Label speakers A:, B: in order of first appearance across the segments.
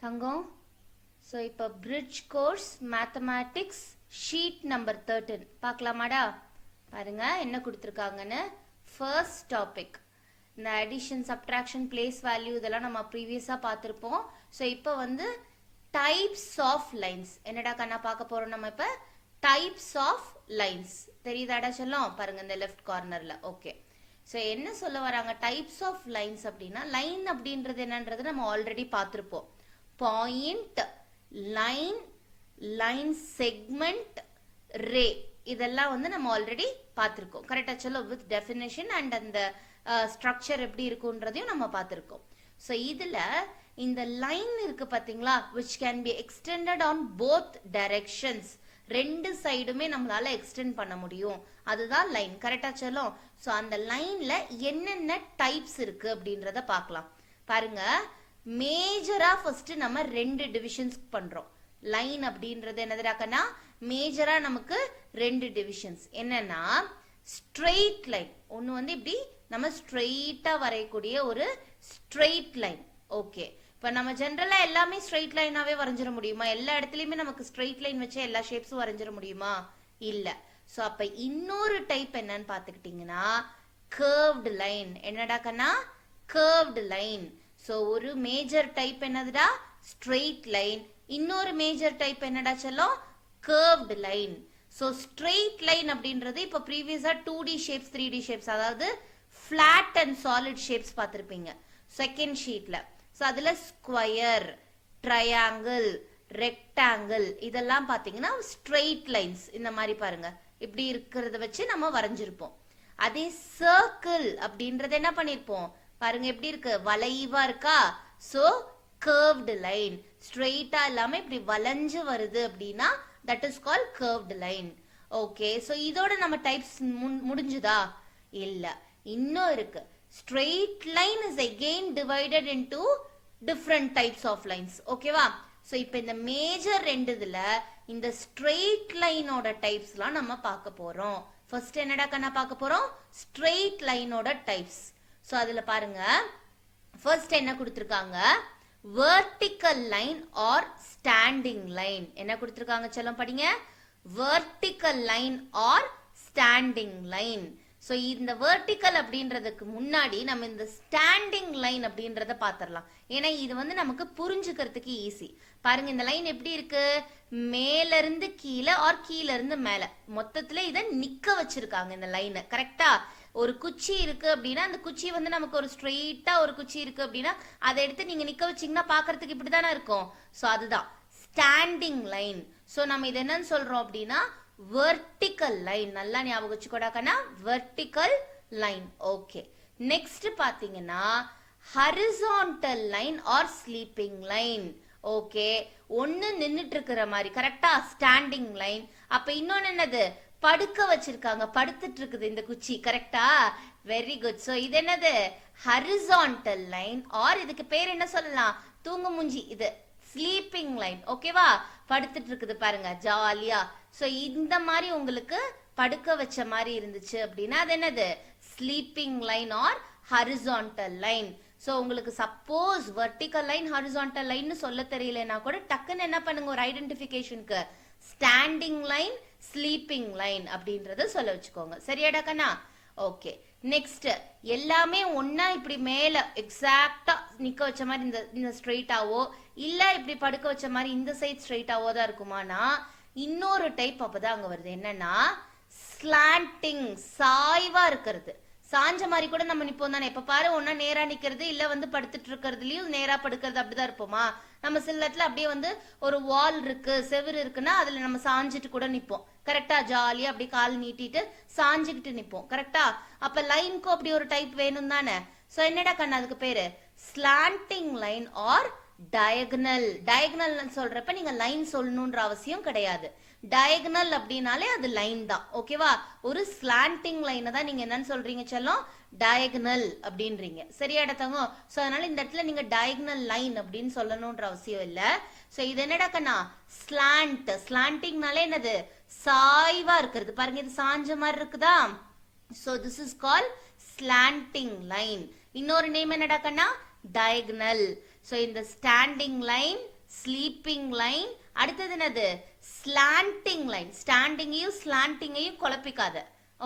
A: தங்கம். So இப்போ bridge course mathematics sheet number 13 பார்க்கலாமாடா? பாருங்க என்ன கொடுத்துருக்காங்கன்னு. ஃபர்ஸ்ட் டாபிக் இந்த அடிஷன், சப்ட்ராக்ஷன், பிளேஸ் வேல்யூ இதெல்லாம் நம்ம ப்ரீவியஸாக பார்த்துருப்போம். ஸோ இப்போ வந்து டைப்ஸ் ஆஃப் லைன்ஸ் என்னடா கண்ணா பார்க்க போறோம் நம்ம இப்போ. டைப்ஸ் ஆஃப் லைன்ஸ் தெரியுதாடா சொல்லும் பாருங்க இந்த லெஃப்ட் கார்னர்ல. ஓகே, ஸோ என்ன சொல்ல வராங்க டைப்ஸ் ஆஃப் லைன்ஸ் அப்படின்னா, லைன் அப்படின்றது என்னன்றது நம்ம ஆல்ரெடி பார்த்துருப்போம். பாயிண்ட், லைன், லைன் செக்மெண்ட், ரே இதெல்லாம் வந்து நம்ம ஆல்ரெடி பார்த்துருக்கோம். கரெக்டா சொல்ல வித் டெஃபினேஷன் அண்ட் அந்த ஸ்ட்ரக்சர் எப்படி இருக்குன்றதையும் நம்ம பார்த்துருக்கோம். ஸோ இதுல இந்த லைன் இருக்கு பாத்தீங்களா, which can be extended on both directions. ரெண்டு சைடுமே நம்மளால எக்ஸ்டெண்ட் பண்ண முடியும், அதுதான் லைன். கரெக்டா சொல்லும். ஸோ அந்த லைன்ல என்னென்ன டைப்ஸ் இருக்கு அப்படின்றத பார்க்கலாம். பாருங்க, மேஜரா ஃபர்ஸ்ட் நம்ம ரெண்டு டிவிஷன்ஸ் பண்றோம். லைன் அப்படின்றது என்னதுடாக்கன்னா, மேஜரா நமக்கு ரெண்டு டிவிஷன்ஸ் என்னன்னா, ஸ்ட்ரெயிட் லைன் ஒன்னு வந்து இப்படி நம்ம ஸ்ட்ரெயிட்டா வரையக்கூடிய ஒரு ஸ்ட்ரெயிட் லைன். ஓகே, இப்ப நம்ம ஜெனரலா எல்லாமே ஸ்ட்ரெயிட் லைனாவே வரைஞ்சிட முடியுமா? எல்லா இடத்துலயுமே நமக்கு ஸ்ட்ரெயிட் லைன் வச்சு எல்லா ஷேப்ஸும் வரைஞ்சிட முடியுமா? இல்ல. சோ அப்ப இன்னொரு டைப் என்னன்னு பாத்துக்கிட்டீங்கன்னா கர்வ்டு லைன். என்னடா கண்ணா? Curved line. சோ ஒரு மேஜர் டைப் என்னதுடா? Straight line. இன்னொரு மேஜர் டைப் என்னடா சொல்லும்? Curved line. So straight line அப்படின்றது இப்ப ப்ரீவியஸா 2D ஷேப்ஸ், 3D ஷேப்ஸ், அதாவது பிளாட் அண்ட் சாலிட் ஷேப்ஸ் பார்த்திருப்பீங்க செகண்ட் ஷீட்ல. சோ அதுல ஸ்கொயர், ட்ரையாங்கிள், ரெக்டாங்கிள் இதெல்லாம் பாத்தீங்கன்னா ஸ்ட்ரெயிட் லைன்ஸ். இந்த மாதிரி பாருங்க, இப்படி இருக்கிறத வச்சு நம்ம வரைஞ்சிருப்போம். அதே சர்க்கிள் அப்படின்றது என்ன பண்ணிருப்போம் பாருங்க, எப்படி இருக்கு, வளைவா இருக்கா. So curved line. ஸ்ட்ரெயிட்டா இல்லாம இப்படி வளைஞ்சு வருது அப்படின்னா that is called curved line. Okay, so இதோட நம்ம டைப்ஸ் முடிஞ்சுதா? இல்ல, இன்னும் இருக்கு. straight line is again divided into different types of lines. ஓகேவா? சோ இப்போ இந்த மேஜர் ரெண்டு இதுல இந்த straight line ஓட டைப்ஸ்லாம் நம்ம பார்க்க போறோம். ஃபர்ஸ்ட் என்னடா கண்ணா பார்க்க போறோம்? straight line ஓட டைப்ஸ். சோ அதுல பாருங்க, ஃபர்ஸ்ட் என்ன கொடுத்திருக்காங்க? vertical line or standing line. என்ன கொடுத்திருக்காங்க செல்லம் படிங்க. vertical line or standing line. So இந்த vertical அப்படின்றதுக்கு முன்னாடி நம்ம இந்த ஸ்டாண்டிங் லைன் அப்படின்றத பாத்திரலாம். ஏன்னா இது வந்து நமக்கு புரிஞ்சுக்கிறதுக்கு ஈஸி. பாருங்க இந்த லைன் எப்படி இருக்கு, மேல இருந்து கீழே ஆர் கீழ இருந்து மேல, மொத்தத்துல இத நிக்க வச்சிருக்காங்க இந்த லைன். கரெக்டா? ஒரு குச்சி இருக்கு அப்படின்னா அந்த குச்சி வந்து நமக்கு ஒரு ஸ்ட்ரெயிட்டா ஒரு குச்சி இருக்கு அப்படின்னா அதை எடுத்து நீங்க நிக்க வச்சீங்கன்னா பாக்குறதுக்கு இப்படிதானே இருக்கும். சோ அதுதான் ஸ்டாண்டிங் லைன். சோ நம்ம இது என்னன்னு சொல்றோம் அப்படின்னா வெர்டிக்கல் லைன். நல்லா ஞாபகம் வச்சுக்கோடாக்கன்னா வெர்டிக்கல் லைன். ஓகே, நெக்ஸ்ட் பாத்தீங்கன்னா horizontal line R sleeping line. Okay, ஒன்னு நின்னுட்டு இருக்கிற மாதிரி கரெக்டா ஸ்டாண்டிங் லைன். அப்ப இன்னொன்னு என்னது? படுக்க வச்சிருக்காங்க, படுத்துட்டு இருக்குது இந்த குச்சி. கரெக்டா? Very good. சோ இது என்னது? ஹரிசான்டல் லைன் ஆர் இதுக்கு பேர் என்ன சொல்லலாம்? தூங்கு மூஞ்சி. இது ஸ்லீப்பிங் லைன். ஓகேவா? படுத்துட்டு இருக்குது பாருங்க ஜாலியா. சோ இந்த மாதிரி உங்களுக்கு படுக்க வச்ச மாதிரி இருந்துச்சு அப்படின்னா அது என்னது? Sleeping line or horizontal line. So உங்களுக்கு suppose vertical line, horizontal line சொல்ல தெரியலனா கூட டக்குன்னு என்ன பண்ணுங்க, ஒரு ஐடென்டிபிகேஷனுக்கு ஸ்டாண்டிங் லைன், ஸ்லீப்பிங் லைன் அப்படின்றத சொல்ல வச்சுக்கோங்க. சரியாடா கண்ணா? ஓகே, நெக்ஸ்ட் எல்லாமே ஒன்னா இப்படி மேல எக்ஸாக்டா நிக்க வச்ச மாதிரி இந்த ஸ்ட்ரெயிட்டாவோ இல்ல இப்படி படுக்க வச்ச மாதிரி இந்த சைட் ஸ்ட்ரெயிட்டாவோ தான் இருக்குமானா இன்னொரு டைப் அப்பதான் அங்க வருது. என்னன்னா ஸ்லாண்டிங், சாய்வா இருக்கிறது. சாஞ்ச மாதிரி கூட நம்ம நிப்போம் தானே. இப்ப பாரு, ஒன்னா நேரா நிக்கிறது இல்ல வந்து படுத்துட்டு இருக்கிறதுலயும் நேரா படுக்கிறது அப்படிதான் இருப்போமா? நம்ம சில இடத்துல அப்படியே வந்து ஒரு வால் இருக்கு, செவுரு இருக்குன்னா அதுல நம்ம சாஞ்சிட்டு கூட நிப்போம். கரெக்டா? ஜாலியா அப்படி கால் நீட்டிட்டு சாஞ்சுக்கிட்டு நிப்போம். கரெக்டா? அப்ப லைனுக்கும் அப்படி ஒரு டைப் வேணும் தானே. சோ என்னடா கண்ணா அதுக்கு பேரு? Slanting line or diagonal. Diagonal சொல்றப்ப நீங்க லைன் சொல்லணும்ன்ற அவசியம் கிடையாது. டயகனல் அப்படின்னாலே அது லைன் தான். ஓகேவா? ஒரு ஸ்லாண்டிங் லைனை தான் நீங்க என்னன்னு சொல்றீங்க செல்லம்? டயகனல் அப்படின்றீங்க. சரியா இடத்தவங்க? சோ அதனால இந்த இடத்துல நீங்க டயகனல் லைன் அப்படின்னு சொல்லணும்ன்ற அவசியம் இல்ல. சோ இது என்னடா கண்ணா? ஸ்லாண்ட். ஸ்லாண்டிங்னாலே என்னது? சாய்வா இருக்கிறது. பாருங்க இது சாஞ்ச மாதிரி இருக்குதா? So this is call slanting line. இன்னொரு நேம் என்னடா கண்ணா? டயகனல். சோ இந்த ஸ்டாண்டிங் லைன், ஸ்லீப்பிங் லைன். அடுத்தது என்னது? Slanting line. ஸ்டாண்டிங்கையும் ஸ்லாண்டிங்கையும் குழப்பிக்காத.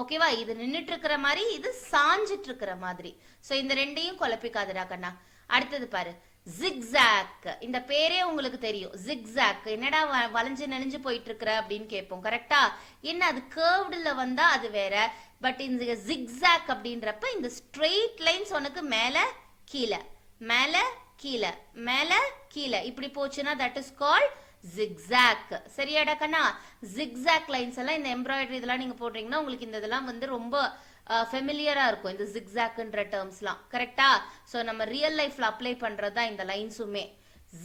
A: ஓகேவா? இது நின்னுட்டு இருக்கிற மாதிரி, இது சாஞ்சிட்டு இருக்கிற மாதிரி. சோ இந்த ரெண்டையும் குழப்பிக்காதடா கண்ணா. அடுத்தது பாரு, ஜிக்ஸாக். இந்த பேரே உங்களுக்கு தெரியும், ஜிக்ஸாக். என்னடா வளைஞ்சு நெளிஞ்சு போயிட்டு இருக்கிற அப்படின்னு கேட்போம். கரெக்டா? என்ன அது கேர்வ்டுல வந்தா அது வேற. பட் இந்த ஜிக்ஸாக் அப்படின்றப்ப இந்த ஸ்ட்ரெயிட் லைன்ஸ் உனக்கு மேல கீழே மேல கீழே மேல கீழே இப்படி போச்சுன்னா தட் இஸ் கால்ட் ஜிக்ஸாக். சரியாடா கண்ணா? ஜிக்ஸாக் லைன்ஸ் எல்லாம் இந்த எம்ப்ராய்டரி இதெல்லாம் நீங்க போடுறீங்கன்னா உங்களுக்கு இந்த இதெல்லாம் வந்து ரொம்ப ஃபெமிலியரா இருக்கும், இந்த ஜிக்ஸாக்ன்ற டேர்ம்ஸ்லாம். கரெக்டா? சோ நம்ம ரியல் லைஃப்ல அப்ளை பண்றதா இந்த லைன்ஸுமே.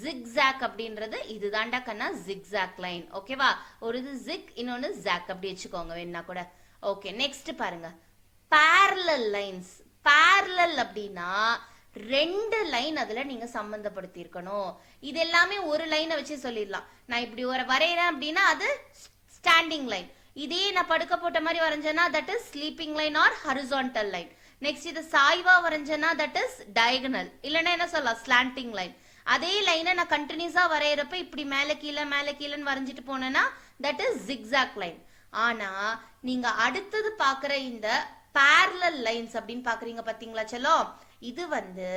A: ஜிக்ஸாக் அப்படின்றது இதுதான்டா கண்ணா ஜிக்ஸாக் லைன். ஓகேவா? ஒரு இது ஜிக், இன்னொன்னு ஜாக், அப்படி வச்சுக்கோங்க வேணா கூட. ஓகே, நெக்ஸ்ட் பாருங்க, parallel லைன்ஸ். parallel அப்படின்னா ரெண்டு லைன் அதுல நீங்க சம்பந்தப்படுத்தி இருக்கணும். இது எல்லாமே ஒரு லைனை வச்சு சொல்லிடலாம். நான் இப்படி ஒரு வரைகிறேன் அப்படின்னா அது ஸ்டாண்டிங் லைன். இதே நான் படுக்க போட்ட மாதிரி வரைஞ்சேன்னா that is sleeping line or horizontal line. Next இது சாய்வா வரைஞ்சேன்னா தட் இஸ் டயகனல், இல்லைன்னா என்ன சொல்லலாம், ஸ்லாண்டிங் லைன். அதே லைனை நான் கண்டினியூஸா வரைகிறப்ப இப்படி மேல கீழேன்னு வரைஞ்சிட்டு போனேன்னா தட் இஸ் ஜிக்ஸாக் லைன். ஆனா நீங்க அடுத்தது பாக்குற இந்த parallel லைன்ஸ் அப்படின்னு பாக்குறீங்க பாத்தீங்களா செல்லம், இது வந்து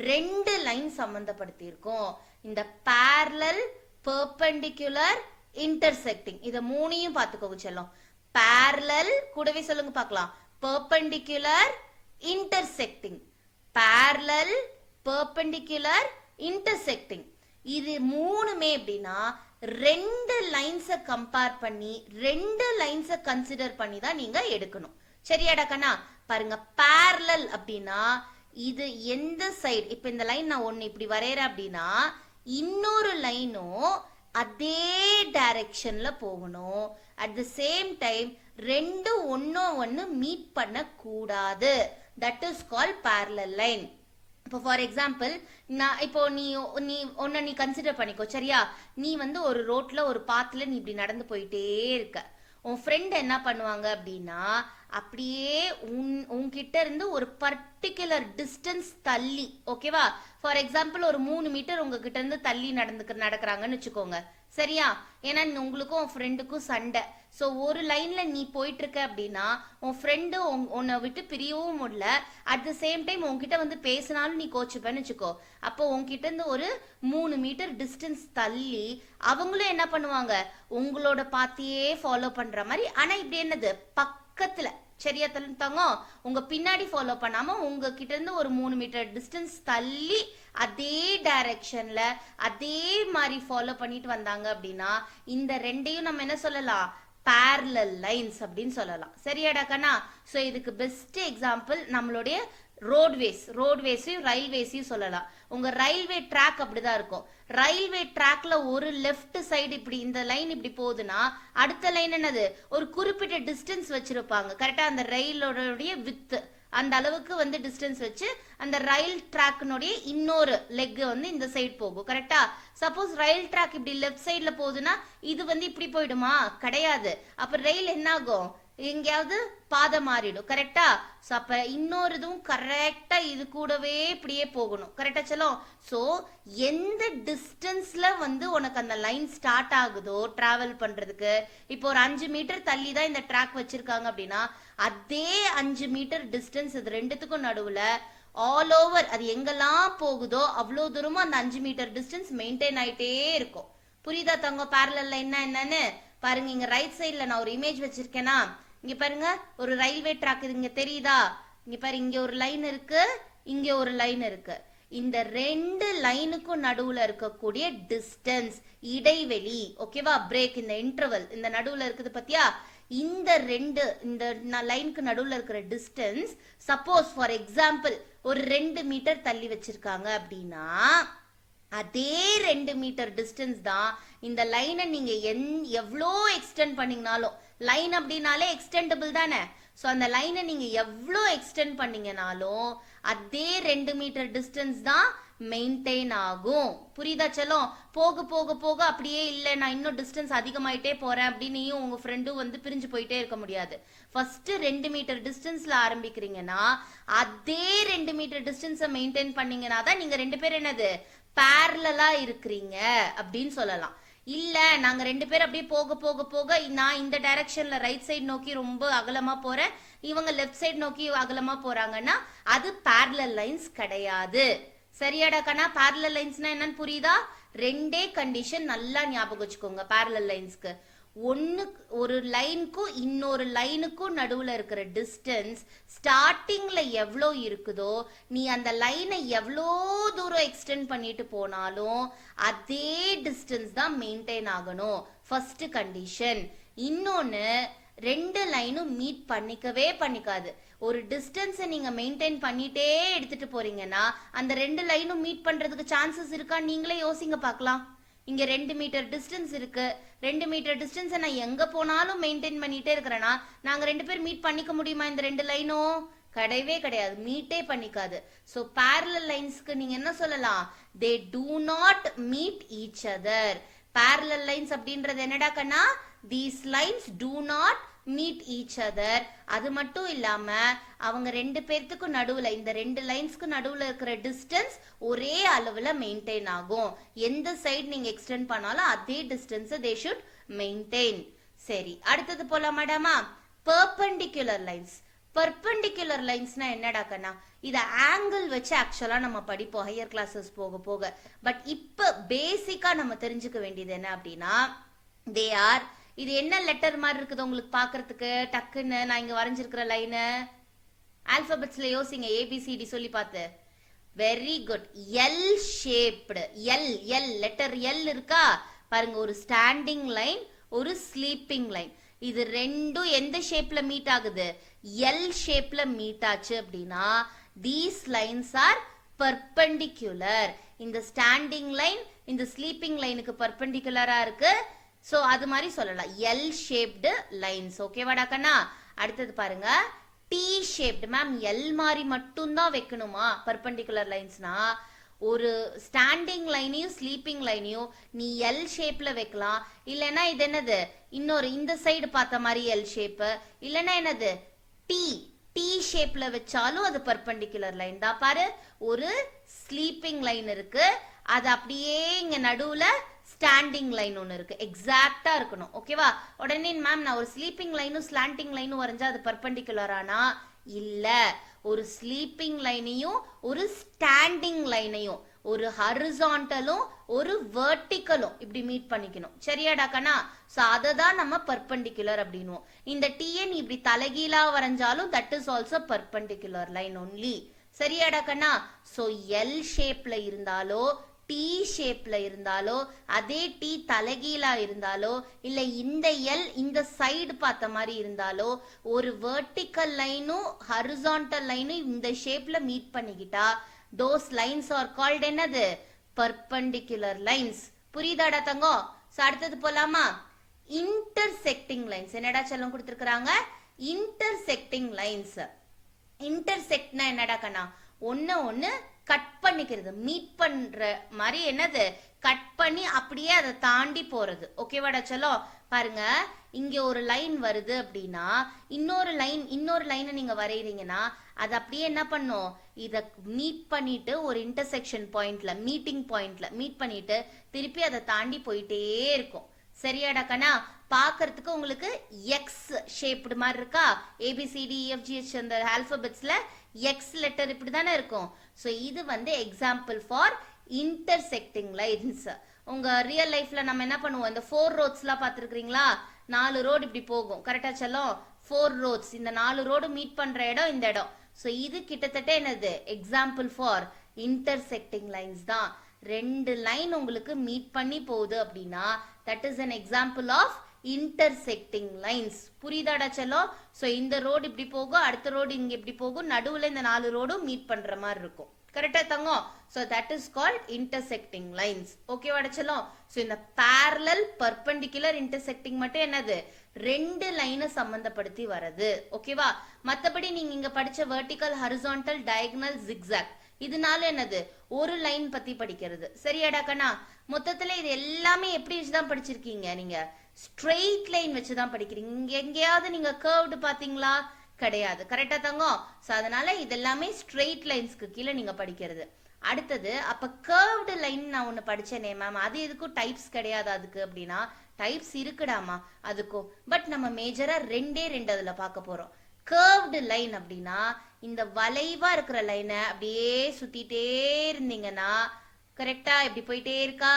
A: ரெண்டு லைன் சம்பந்தப்படுத்தி இருக்கும். இந்த parallel, perpendicular, intersecting. இத மூணையும் பாத்துக்கோங்க செல்லம். parallel கூடவே சொல்லுங்க பார்க்கலாம், perpendicular, intersecting. parallel, perpendicular, intersecting. இது மூணுமே எப்படின்னா ரெண்டு லைன்ஸை கம்பேர் பண்ணி ரெண்டு லைன்ஸை கன்சிடர் பண்ணி தான் நீங்க எடுக்கணும். சரியாடா கண்ணா? பாருங்க, parallel அப்படின்னா இது எந்த சைடு, இப்ப இந்த லைன் நான் ஒன்னு இப்படி வரையறேன் அப்படின்னா இன்னொரு லைனும் அதே டைரக்ஷன்ல போகணும். அட் த சேம் டைம் ரெண்டு ஒன்னு மீட் பண்ண கூடாது. That is called parallel line. இப்போ ஃபார் எக்ஸாம்பிள், நான் இப்போ நீ ஒன்ன நீ கன்சிடர் பண்ணிக்கோ. சரியா? நீ வந்து ஒரு ரோட்ல ஒரு பாத்துல நீ இப்படி நடந்து போயிட்டே இருக்க. உன் ஃப்ரெண்ட் என்ன பண்ணுவாங்க அப்படின்னா அப்படியே உன்கிட்ட இருந்து ஒரு பர்டிகுலர் டிஸ்டன்ஸ் தள்ளி, ஓகேவா, ஃபார் எக்ஸாம்பிள் ஒரு 3 மீட்டர் உங்ககிட்ட இருந்து தள்ளி நடக்கிறாங்கன்னு வச்சுக்கோங்க. சரியா? ஏன்னா உங்களுக்கும் உன் ஃப்ரெண்டுக்கும் சண்டை. ஸோ ஒரு லைன்ல நீ போயிட்டு இருக்க அப்படின்னா உன் ஃப்ரெண்டு உன்னை விட்டு பிரியவும் முடியல. அட் த சேம் டைம் உன்கிட்ட வந்து பேசினாலும் நீ கோச்சுப்பேன்னு வச்சுக்கோ. அப்போ உன்கிட்ட இருந்து ஒரு 3 மீட்டர் டிஸ்டன்ஸ் தள்ளி அவங்களும் என்ன பண்ணுவாங்க, உங்களோட பாத்தையே ஃபாலோ பண்ற மாதிரி. ஆனா இப்படி என்னது, பக்கத்துல. சரியா தங்க, உங்க பின்னாடி ஃபாலோ பண்ணாம உங்ககிட்ட இருந்து ஒரு 3 மீட்டர் டிஸ்டன்ஸ் தள்ளி அதே டைரக்ஷன்ல அதே மாதிரி ஃபாலோ பண்ணிட்டு வந்தாங்க அப்படின்னா இந்த ரெண்டையும் நம்ம என்ன சொல்லலாம், parallel லைன்ஸ் அப்படின்னு சொல்லலாம். சரியாடா கண்ணா? சோ இதுக்கு பெஸ்ட் எக்ஸாம்பிள் நம்மளுடைய ரோட்வேஸையும் ரயில்வேஸையும் சொல்லலாம். உங்க ரயில்வே ட்ராக் அப்படிதான் இருக்கும். ரயில்வே ட்ராக்ல ஒரு லெஃப்ட் சைடு இப்படி இந்த லைன் இப்படி போகுதுன்னா அடுத்த லைன் என்னது, ஒரு குறிப்பிட்ட டிஸ்டன்ஸ் வச்சிருப்பாங்க. கரெக்டா? அந்த ரயிலோடைய வித்து அந்த அளவுக்கு வந்து டிஸ்டன்ஸ் வச்சு அந்த ரயில் ட்ராக்னுடைய இன்னொரு லெக் வந்து இந்த சைடு போகும். கரெக்டா? சப்போஸ் ரயில் ட்ராக் இப்படி லெஃப்ட் சைட்ல போகுதுன்னா இது வந்து இப்படி போயிடுமா? கிடையாது. அப்ப ரயில் என்ன ஆகும், எங்கேயாவது பாதை மாறிடும். கரெக்டா? சோ அப்ப இன்னொரு இதுவும் கரெக்டா இது கூடவே இப்படியே போகணும். கரெக்டா செல்லம்? சோ எந்த டிஸ்டன்ஸ்ல வந்து உனக்கு அந்த லைன் ஸ்டார்ட் ஆகுதோ டிராவல் பண்றதுக்கு, இப்போ ஒரு 5 மீட்டர் தள்ளி தான் இந்த ட்ராக் வச்சிருக்காங்க அப்படின்னா அதே 5 மீட்டர் டிஸ்டன்ஸ் இது ரெண்டுத்துக்கும் நடுவுல ஆல் ஓவர் அது எங்கெல்லாம் போகுதோ அவ்வளோ தூரமும் அந்த 5 மீட்டர் டிஸ்டன்ஸ் மெயின்டைன் ஆயிட்டே இருக்கும். புரியுதா தங்கம்? parallel லைன்னா என்னன்னு பாருங்க. இங்க ரைட் சைட்ல நான் ஒரு இமேஜ் வச்சிருக்கேனா, இங்க பாருங்க ஒரு ரயில்வே ட்ராக் இங்க தெரியுதா? இங்க பாரு, இங்க ஒரு லைன் இருக்கு, இங்க ஒரு லைன் இருக்கு. இந்த ரெண்டு லைனுக்கும் நடுவுல இருக்கக்கூடிய டிஸ்டன்ஸ், இடைவெளி, ஓகேவா, பிரேக், இந்த இன்டர்வல் இந்த நடுவுல இருக்குது பத்தியா, இந்த ரெண்டு இந்த லைனுக்கு நடுவுல இருக்கிற டிஸ்டன்ஸ் சப்போஸ் ஃபார் எக்ஸாம்பிள் ஒரு 2 மீட்டர் தள்ளி வச்சிருக்காங்க அப்படின்னா அதே 2 மீட்டர் டிஸ்டன்ஸ் தான் இந்த லைனை நீங்க எவ்வளோ எக்ஸ்டெண்ட் பண்ணீங்கனாலும், லைன் அப்படின்னாலே எக்ஸ்டெண்டபிள் தானே. ஸோ அந்த லைனை நீங்க எவ்வளோ எக்ஸ்டெண்ட் பண்ணீங்கனாலும் அதே 2 மீட்டர் டிஸ்டன்ஸ் தான் மெயின்டைன் ஆகும். புரியுதா செல்லம்? போக போக போக அப்படியே இல்லை நான் இன்னும் டிஸ்டன்ஸ் அதிகமாயிட்டே போறேன் அப்படின்னு உங்க ஃப்ரெண்டும் வந்து பிரிஞ்சு போயிட்டே இருக்க முடியாது. ஃபர்ஸ்ட் 2 மீட்டர் டிஸ்டன்ஸ்ல ஆரம்பிக்கிறீங்கன்னா அதே 2 மீட்டர் டிஸ்டன்ஸை மெயின்டைன் பண்ணீங்கன்னா தான் நீங்க 2 பேரும் என்னது பேரலா இருக்கிறீங்க அப்படின்னு சொல்லலாம். இல்ல நாங்க ரெண்டு பேரும் அப்படியே போக போக போக நான் இந்த டைரக்ஷன்ல ரைட் சைடு நோக்கி ரொம்ப அகலமா போறேன், இவங்க லெஃப்ட் சைடு நோக்கி அகலமா போறாங்கன்னா அது பேரலல் லைன்ஸ் கிடையாது. சரியாடா கண்ணா? பேரலல் லைன்ஸ்னா என்னன்னு புரியுதா? ரெண்டே கண்டிஷன் நல்லா ஞாபகம் வச்சுக்கோங்க. பேரலல் லைன்ஸ்க்கு ஒரு லைனுக்கும் இன்னொரு லைனுக்கும் நடுவுல இருக்கிற டிஸ்டன்ஸ் ஸ்டார்டிங்ல எவ்வளோ இருக்குதோ நீ அந்த லைனை எவ்வளோ தூரம் எக்ஸ்டெண்ட் பண்ணிட்டு போனாலும் அதே டிஸ்டன்ஸ் தான் மெயின்டைன் ஆகணும். First condition. இன்னொன்னு, ரெண்டு லைனும் மீட் பண்ணிக்காது. ஒரு டிஸ்டன்ஸை நீங்க மெயின்டைன் பண்ணிட்டே எடுத்துட்டு போறீங்கன்னா அந்த ரெண்டு லைனும் மீட் பண்றதுக்கு சான்சஸ் இருக்கா? நீங்களே யோசிங்க பார்க்கலாம். இங்க 2 மீட்டர் டிஸ்டன்ஸ் இருக்கு. 2 மீட்டர் டிஸ்டன்ஸ் நான் எங்க போனாலும் மெயின்டைன் பண்ணிட்டே இருக்கிறேன்னா நாங்க ரெண்டு பேர் மீட் பண்ணிக்க முடியுமா? இந்த ரெண்டு லைனும் கிடையவே கிடையாது, மீட்டே பண்ணிக்காது. ஸோ parallel லைன்ஸ்க்கு நீங்க என்ன சொல்லலாம்? they do not meet each other. parallel lines அப்படின்றது என்னடா கண்ணா? these lines do not meet each other. அது மட்டும் இல்லாம அவங்க ரெண்டு பேர்த்துக்கு நடுவுல, இந்த ரெண்டு லைன்ஸ்க்கு நடுவுல இருக்கிற டிஸ்டன்ஸ் ஒரே அளவுல மெயின்டைன் ஆகும். எந்த சைடு நீங்க எக்ஸ்டெண்ட் பண்ணாலும் அதே டிஸ்டன்ஸ் they should maintain. சரி, அடுத்தது போலாமாடாமா? perpendicular lines. perpendicular linesனா என்னடா கண்ணா? இத ஆங்கிள் வச்சு ஆக்சுவலா நம்ம படிப்போம் ஹையர் கிளாஸஸ் போக போக. பட் இப்ப பேசிக்கா நம்ம தெரிஞ்சுக்க வேண்டியது என்ன அப்படின்னா, they are, இது என்ன லெட்டர் மாதிரி இருக்குது உங்களுக்கு பாக்குறதுக்கு? டக்குன்னு நான் இங்க வரைஞ்சிருக்கிற லைனு ஆல்பபெட்ஸ்ல யோசிங்க, ஏபிசிடி சொல்லி பார்த்து. Very good. L shaped. L L letter L இருக்கா பாருங்க. ஒரு ஸ்டாண்டிங் லைன், ஒரு ஸ்லீப்பிங் லைன். இது ரெண்டும் எந்த ஷேப்ல மீட் ஆகுது? எல் ஷேப்ல மீட் ஆச்சு அப்படின்னா these lines are perpendicular. இந்த ஸ்டாண்டிங் லைன் இந்த ஸ்லீப்பிங் லைனுக்கு பர்பெண்டிகுலரா இருக்கு. சோ அது மாதிரி சொல்லலாம், எல் ஷேப்டு லைன்ஸ். ஓகேவாடா கண்ணா? அடுத்தது பாருங்க, டி ஷேப்டு. மேம் எல் மாதிரி மட்டும் தான் வைக்கணுமா பர்பெண்டிகுலர் லைன்ஸ்னா? ஒரு ஸ்டாண்டிங் லைனையும் ஸ்லீப்பிங் லைனையும் நீ எல் ஷேப்ல வைக்கலாம். இல்லைன்னா இது என்னது, இன்னொரு இந்த சைடு பார்த்த மாதிரி எல் ஷேப்பு. இல்லைன்னா என்னது, டி டி ஷேப்ல வச்சாலும் அது பர்பெண்டிகுலர் லைன் தான். பாரு, ஒரு ஸ்லீப்பிங் லைன் இருக்கு, அது அப்படியே இங்க நடுவுல ஸ்டாண்டிங் லைன் ஒன்று இருக்கு, எக்ஸாக்டா இருக்கணும். ஓகேவா? உடனே மேம் நான் ஒரு ஸ்லீப்பிங் லைனும் ஸ்லாண்டிங் லைனும் வரைஞ்சா அது பர்பெண்டிகுலரானா? இல்ல. ஒரு ஸ்லீப்பிங் லைனையும் ஒரு ஸ்டாண்டிங் லைனையும், ஒரு ஹரிசாண்டலும் ஒரு வெர்டிக்கலும் இப்படி மீட் பண்ணிக்கணும். சரியாடா கண்ணா? சோ அதை தான் நம்ம பர்பெண்டிகுலர் அப்படின்னுவோம். இந்த டிஎன் இப்படி தலைகீழா வரைஞ்சாலும் that is also perpendicular line only. சரியாடா கண்ணா? சோ எல் ஷேப்ல இருந்தாலோ டி ஷேப்ல இருந்தாலோ, அதே டி தலைகீழா இருந்தாலோ, இல்ல இந்த எல் இந்த சைடு பார்த்த மாதிரி இருந்தாலோ, ஒரு வெர்டிக்கல் லைனும் ஹரிசாண்டல் லைனும் இந்த ஷேப்ல மீட் பண்ணிக்கிட்டா those lines are called என்னது? perpendicular lines. புரியுதாடா தங்கம்? சோ அடுத்தது போலாமா? intersecting lines. என்னடா செல்லம் கொடுத்திருக்காங்க? intersecting lines. intersectனா என்னடா கண்ணா? ஒன்னு கட் பண்ணிக்கிறது, மீட் பண்ற மாதிரி. என்னது? கட் பண்ணி அப்படியே அதை தாண்டி போறது. ஓகேவாடா செல்லம்? பாருங்க, இங்க ஒரு லைன் வருது அப்படின்னா இன்னொரு லைனை நீங்க வரைகிறீங்கன்னா அது அப்படியே என்ன பண்ணும்? இத மீட் பண்ணிட்டு ஒரு இன்டர்செக்ஷன் பாயிண்ட்ல, மீட்டிங் பாயிண்ட்ல மீட் பண்ணிட்டு திருப்பி அதை தாண்டி போயிட்டே இருக்கும். சரியாடா கண்ணா? பாக்குறதுக்கு உங்களுக்கு எக்ஸ் ஷேப்டு மாதிரி இருக்கா? ABCDEFGH அந்த ஆல்பபெட்ஸ்ல எக்ஸ் லெட்டர் இப்படி தானே இருக்கும். ஸோ இது வந்து எக்ஸாம்பிள் ஃபார் இன்டர்செக்டிங் லைன்ஸ். உங்க ரியல் லைஃப்ல நம்ம என்ன பண்ணுவோம்? இந்த 4 ரோட்ஸ்லாம் பார்த்துருக்கீங்களா? 4 ரோடு இப்படி போகும். கரெக்டா செல்லும்? 4 ரோட்ஸ். இந்த 4 ரோடு மீட் பண்ற இடம் இந்த இடம். ஸோ இது கிட்டத்தட்ட என்னது? எக்ஸாம்பிள் ஃபார் இன்டர்செக்டிங் லைன்ஸ் தான். ரெண்டு லைன் உங்களுக்கு மீட் பண்ணி போகுது அப்படின்னா that is an example of intersecting lines. புரியுதாடா செல்லம்? சோ இந்த ரோடு இப்படி போகும், அடுத்த ரோடு இங்க இப்படி போகும், நடுவுல இந்த 4 ரோடும் மீட் பண்ற மாதிரி இருக்கும். கரெக்டா தங்கம்? So that is called intersecting lines. ஓகேவாடா செல்லம்? சோ இந்த parallel perpendicular intersecting மட்டும் என்னது? ரெண்டு லைனை சம்பந்தப்படுத்தி வரது. ஓகேவா? மத்தபடி நீங்க இங்க படிச்ச வெர்டிக்கல், ஹரிசாண்டல், டயகனல், ஜிக்ஸாக் இதனால என்னது? ஒரு லைன் பத்தி படிக்கிறது. சரியாடா கண்ணா? மொத்தத்துல இது எல்லாமே எப்படி வச்சுதான் படிச்சிருக்கீங்க? நீங்க ஸ்ட்ரெயிட் லைன் வச்சுதான் படிக்கிறீங்க. இங்க எங்கேயாவது நீங்க கர்வ்டு பாத்தீங்களா? கிடையாது. கரெக்டா தங்கம்? சோ அதனால இதெல்லாமே ஸ்ட்ரெயிட் லைன்ஸ்க்கு கீழே நீங்க படிக்கிறது. அடுத்தது அப்ப கர்வ்டு லைன் நான் ஒண்ணு படிச்சேனே மேம், அது எதுக்கும் டைப்ஸ் கிடையாது அதுக்கு அப்படின்னா, டைப்ஸ் இருக்குடாமா அதுக்கும். பட் நம்ம மேஜரா ரெண்டே ரெண்டு அதுல பார்க்க போறோம். கர்வ்டு லைன் அப்படின்னா இந்த வளைவா இருக்கிற லைனை அப்படியே சுத்திட்டே இருந்தீங்கன்னா கரெக்டா இப்படி போயிட்டே இருக்கா,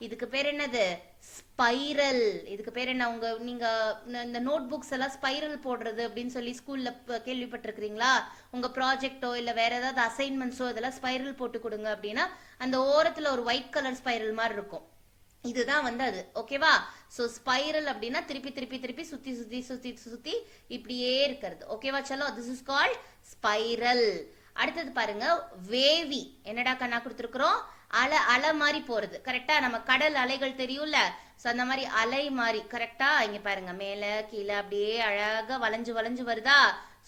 A: இதுக்கு பேர் என்னது? ஸ்பைரல். இதுக்கு பேர் என்ன? நீங்க இந்த நோட் புக்ஸ் எல்லாம் ஸ்பைரல் போடுறது அப்படின்னு சொல்லி ஸ்கூல்ல கேள்விப்பட்டிருக்கிறீங்களா? உங்க ப்ராஜெக்டோ இல்ல வேற ஏதாவது அசைன்மெண்ட்ஸோ இதெல்லாம் ஸ்பைரல் போட்டு கொடுங்க அப்படின்னா அந்த ஓரத்துல ஒரு ஒயிட் கலர் ஸ்பைரல் மாதிரி இருக்கும். இதுதான் வந்து அது. ஓகேவா? சோ ஸ்பைரல் அப்படின்னா திருப்பி திருப்பி திருப்பி சுத்தி சுத்தி சுத்தி சுத்தி இப்படியே இருக்கிறது. ஓகேவா? சலோ, திஸ் இஸ் கால்ட் ஸ்பைரல். அடுத்தது பாருங்க, வேவி. என்னடா கண்ணா கொடுத்துருக்கிறோம்? அலை அலை மாதிரி போறது. கரெக்டா? நம்ம கடல் அலைகள் தெரியும்ல, சோ அந்த மாதிரி அலை மாதிரி. கரெக்டா? இங்க பாருங்க, மேல கீழே அப்படியே அழகா வளைஞ்சு வளைஞ்சு வருதா?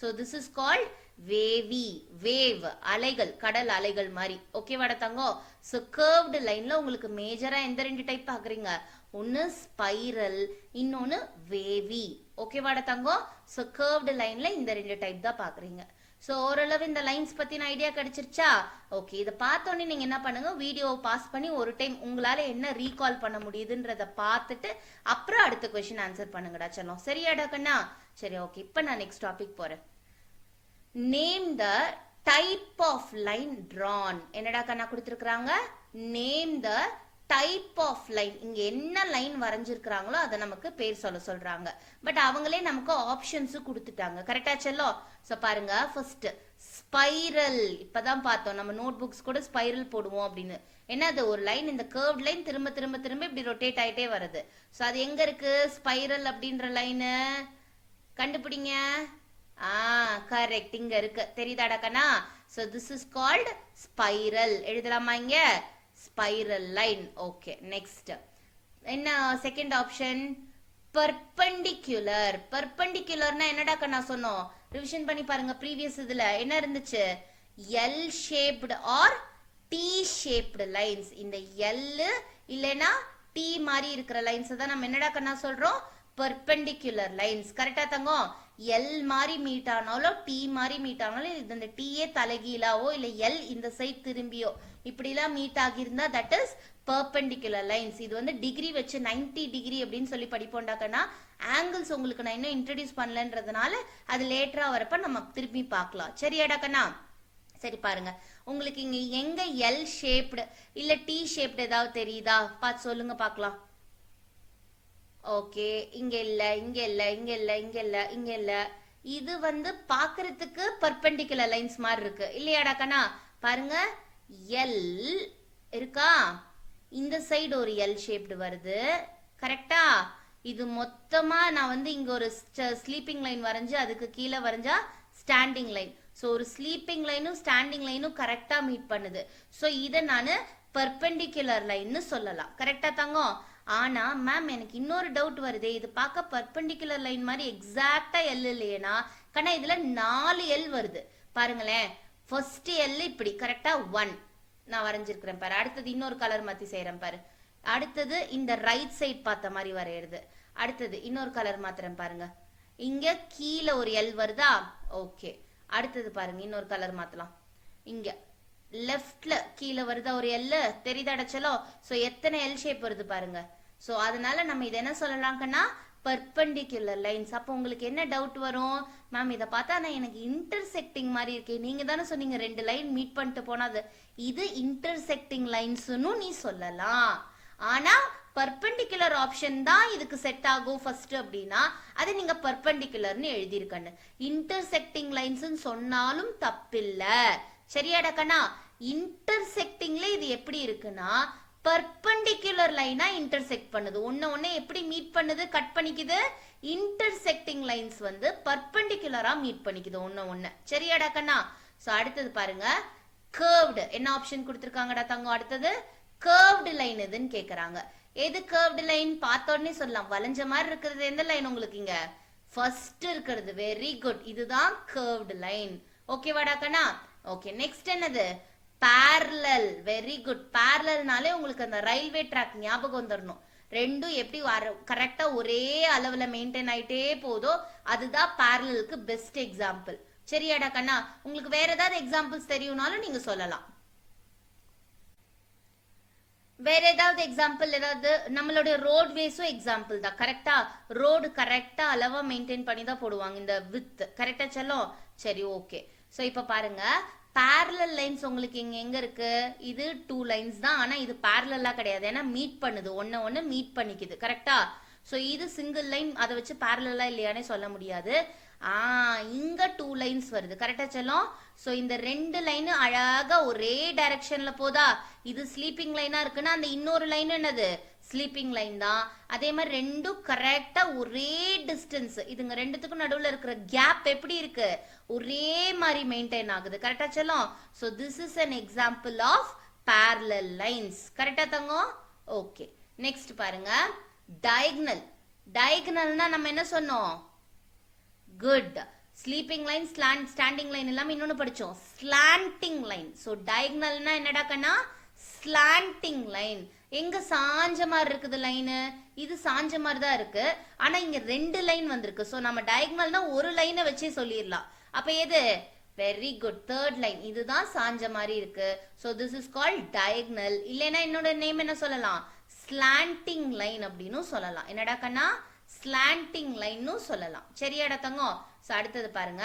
A: So this is called wavy. Wave, அலைகள், கடல் அலைகள் மாதிரி. ஓகேவாடா தங்கம்? சோ கர்வ்டு லைன்ல உங்களுக்கு மேஜரா எந்த ரெண்டு டைப் பாக்குறீங்க? ஒன்னு ஸ்பைரல், இன்னொன்னு வேவி. ஓகேவாடா தங்கம்? சோ கர்வ்டு லைன்ல இந்த ரெண்டு டைப் தான் பாக்குறீங்க. சோ ஓரளவு இந்த லைன்ஸ் பத்தின ஐடியா கிடைச்சிருச்சா? ஓகே, இதை பார்த்தோன்னே நீங்க என்ன பண்ணுங்க, வீடியோவை பாஸ் பண்ணி ஒரு டைம் உங்களால என்ன ரீகால் பண்ண முடியுதுன்றத பார்த்துட்டு அப்புறம் அடுத்த கொஸ்டின் ஆன்சர் பண்ணுங்கடா. செல்லம், சரியாடா கண்ணா? சரி, ஓகே. இப்ப நான் நெக்ஸ்ட் டாபிக் போறேன். Name the type of line drawn. என்னடா கண்ணா கொடுத்துருக்காங்க? Name the type of line. இங்க என்ன லைன் வரைஞ்சிருக்கிறாங்களோ அதை நமக்கு பேர் சொல்ல சொல்றாங்க. பட் அவங்களே நமக்கு ஆப்ஷன்ஸ் கொடுத்துட்டாங்க. கரெக்டா செல்லோ? சோ பாருங்க, ஃபர்ஸ்ட் ஸ்பைரல். இப்பதான் பார்த்தோம், நம்ம நோட் புக்ஸ் கூட ஸ்பைரல் போடுவோம் அப்படின்னு. என்னது? ஒரு லைன், இந்த கர்வ் லைன் திரும்ப திரும்ப திரும்ப இப்படி ரொட்டேட் ஆயிட்டே வருது. சோ அது எங்க இருக்கு? ஸ்பைரல் அப்படின்ற லைனு கண்டுபிடிங்க. கரெக்ட், இங்க இருக்கு. தெரியுதாடா கண்ணா? So this is called spiral. எழுதலாமா இங்க? Spiral line. ஓகே, நெக்ஸ்ட் என்ன? Second option perpendicular. பர்பெண்டிகுலர்னா என்னடா கண்ணா சொன்னோம்? ரிவிஷன் பண்ணி பாருங்க. ப்ரீவியஸ் இதுல என்ன இருந்துச்சு? L shaped or T shaped lines. இந்த எல் இல்லனா டி மாதிரி இருக்கிற லைன்ஸ் தான் நம்ம என்னடா கண்ணா சொல்றோம்? Perpendicular lines. கரெக்டா தங்கம்? எல் மாதிரி மீட் ஆனாலும் டி மாதிரி மீட் ஆனாலும் இந்த டீயே தலைகீழாவோ இல்ல எல் இந்த சைட் திரும்பியோ இப்படிலாம் மீட் ஆகியிருந்தா தட் இஸ் பர்பெண்டிகுலர் லைன்ஸ். இது வந்து டிகிரி வச்சு 90 டிகிரி அப்படின்னு சொல்லி படிப்போண்டாக்கன்னா, ஆங்கிள்ஸ் உங்களுக்கு நான் இன்னும் இன்ட்ரடியூஸ் பண்ணலன்றதுனால அது லேட்டரா வரப்ப நம்ம திருப்பி பார்க்கலாம். சரியாடா கண்ணா? சரி பாருங்க, உங்களுக்கு இங்க எங்க எல் ஷேப்டு இல்ல டி ஷேப்டு ஏதாவது தெரியுதா? பார்த்து சொல்லுங்க பார்க்கலாம். ஓகே, இங்க இல்ல, இங்க இல்ல, இங்க இல்ல, இங்க இல்ல, இங்க இல்ல. இது வந்து பாக்குறதுக்கு பர்பெண்டிகுலர் லைன்ஸ் மாதிரி இருக்கு இல்லையாடா கண்ணா? பாருங்க, எல் இருக்கா, இந்த சைடு ஒரு எல் ஷேப்டு வருது. கரெக்டா? இது மொத்தமா நான் வந்து இங்க ஒரு ஸ்லீப்பிங் லைன் வரைஞ்சு அதுக்கு கீழே வரைஞ்சா ஸ்டாண்டிங் லைன். ஸோ ஒரு ஸ்லீப்பிங் லைனும் ஸ்டாண்டிங் லைனும் கரெக்டா மீட் பண்ணுது. ஸோ இதை நான் பர்பெண்டிகுலர் லைன்னு சொல்லலாம். கரெக்டா தங்கம்? ஆனா மேம் எனக்கு இன்னொரு டவுட் வருது, இது பார்க்க பர்பெண்டிகுலர் லைன் மாதிரி எக்ஸாக்டா எல் இல்லையேனா கண்ணா? இதுல 4 எல் வருது பாருங்களேன். ஃபர்ஸ்ட் எல் இப்படி கரெக்டா 1 நான் வரைஞ்சிருக்கிறேன் பாரு. அடுத்தது இன்னொரு கலர் மாத்தி செய்யறேன் பாரு. அடுத்தது இந்த ரைட் சைட் பார்த்த மாதிரி வரையிறது. அடுத்தது இன்னொரு கலர் மாத்திரம் பாருங்க. இங்க கீழே ஒரு எல் வருதா? ஓகே. அடுத்தது பாருங்க, இன்னொரு கலர் மாத்தலாம். இங்க லெஃப்ட்ல கீழே வருதா ஒரு எல்? தெரியுதா அடைச்சலோ? சோ எத்தனை எல் ஷேப் வருது பாருங்க. சோ அதனால நம்ம இதை என்ன சொல்லலாம்னா பர்பெண்டிகுலர் லைன்ஸ். அப்போ உங்களுக்கு என்ன டவுட் வரும்? மேம் இதை பார்த்தா நான் எனக்கு இன்டர்செக்டிங் மாதிரி இருக்கு. நீங்க தானே சொன்னீங்க 2 லைன் மீட் பண்ணிட்டு போனா இது இன்டர்செக்டிங் லைன்ஸ்னு நீ சொல்லலாம். ஆனா பர்பெண்டிகுலர் ஆப்ஷன் தான் இதுக்கு செட் ஆகும் ஃபர்ஸ்ட் அப்படின்னா அதை நீங்க பர்பெண்டிகுலர்னு எழுதியிருக்கணும். இன்டர்செக்டிங் லைன்ஸ் சொன்னாலும் தப்பில்ல. சரியாடா கண்ணா? இன்டர்செக்டிங்ல இது எப்படி இருக்குன்னா பர்பெண்டிகுலர் லைனா இன்டர்செக்ட் பண்ணுது. ஒண்ணு எப்படி மீட் பண்ணுது? கட் பண்ணிக்குது. இன்டர்செக்டிங் லைன்ஸ் வந்து பர்பெண்டிகுலரா மீட் பண்ணிக்குது ஒண்ணு. சரியாடா கண்ணா? சோ அடுத்தது பாருங்க, கர்வ்டு. என்ன ஆப்ஷன் கொடுத்திருக்காங்கடா தங்கம்? அடுத்தது கர்வ்டு லைன் எதுன்னு கேக்குறாங்க. எது கர்வ்டு லைன்? பார்த்த உடனே சொல்லலாம், வளைஞ்ச மாதிரி இருக்கிறது எந்த லைன் உங்களுக்கு இங்க? ஃபர்ஸ்ட் இருக்கிறது. வெரி குட், இதுதான் கர்வ்டு லைன். ஓகேவாடா கண்ணா? ஓகே, நெக்ஸ்ட் என்னது? parallel. Very good. parallelனாலே உங்களுக்கு அந்த ரயில்வே ட்ராக் ஞாபகம் வந்துடணும். ரெண்டும் எப்படி கரெக்டா ஒரே அளவுல மெயின்டைன் ஆயிட்டே போதோ அதுதான் parallelக்கு பெஸ்ட் எக்ஸாம்பிள். சரியாடா கண்ணா? உங்களுக்கு வேற ஏதாவது எக்ஸாம்பிள்ஸ் தெரியும்னாலும் நீங்க சொல்லலாம். வேற ஏதாவது எக்ஸாம்பிள், ஏதாவது நம்மளுடைய ரோட் வேஸும் எக்ஸாம்பிள் தான். கரெக்டா? ரோடு கரெக்டா அளவா மெயின்டைன் பண்ணி தான் போடுவாங்க இந்த வித். கரெக்டா செல்லும்? சரி, ஓகே. ஸோ இப்போ பாருங்க, parallel லைன்ஸ் உங்களுக்கு இங்க எங்க இருக்கு? இது 2 லைன்ஸ் தான். ஆனா இது parallel கிடையாது. ஏன்னா மீட் பண்ணுது, ஒன்னு மீட் பண்ணிக்குது. கரெக்டா? ஸோ இது சிங்கிள் லைன், அதை வச்சு parallel இல்லையானே சொல்ல முடியாது. இங்க 2 லைன்ஸ் வருது. கரெக்டா செல்லும்? ஸோ இந்த 2 லைன் அழகா ஒரே டைரக்ஷன்ல போதா? இது ஸ்லீப்பிங் லைனா இருக்குன்னா அந்த இன்னொரு லைன் என்னது? ஸ்லீப்பிங் லைன் தான். அதே மாதிரி ரெண்டும் கரெக்டா ஒரே டிஸ்டன்ஸ். இதுங்க ரெண்டுத்துக்கும் நடுவுல இருக்கிற கேப் எப்படி இருக்கு? ஒரே மாதிரி மெயின்டைன் ஆகுது. கரெக்டா செல்லும்? So this is an example of parallel lines. கரெக்டா தங்கம்? ஓகே. நெக்ஸ்ட் பாருங்க, டயகனல். டயகனல்னா நம்ம என்ன சொன்னோம்? Good. Sleeping line, standing line இல்லாம இன்னொன்னு படிச்சோம், ஸ்லாண்டிங் லைன். ஸோ டயகனல்னா என்னடா கண்ணா? Slanting line. எங்க சாஞ்ச மாதிரி இருக்குது லைனு? இது சாஞ்ச மாதிரி தான் இருக்கு. ஆனா இங்க 2 லைன் வந்திருக்கு. ஸோ நம்ம டயகனல்னா ஒரு லைனை வச்சே சொல்லிடலாம். அப்ப எது? Very good, third line. இதுதான் சாஞ்ச மாதிரி இருக்கு. So this is called diagonal. இல்லைன்னா என்னோட நேம் என்ன சொல்லலாம்? ஸ்லாண்டிங் லைன் அப்படின்னு சொல்லலாம். என்னடா கண்ணா? ஸ்லாண்டிங் லைன்னு சொல்லலாம். சரியாடா தங்கம்? சோ அடுத்தது பாருங்க,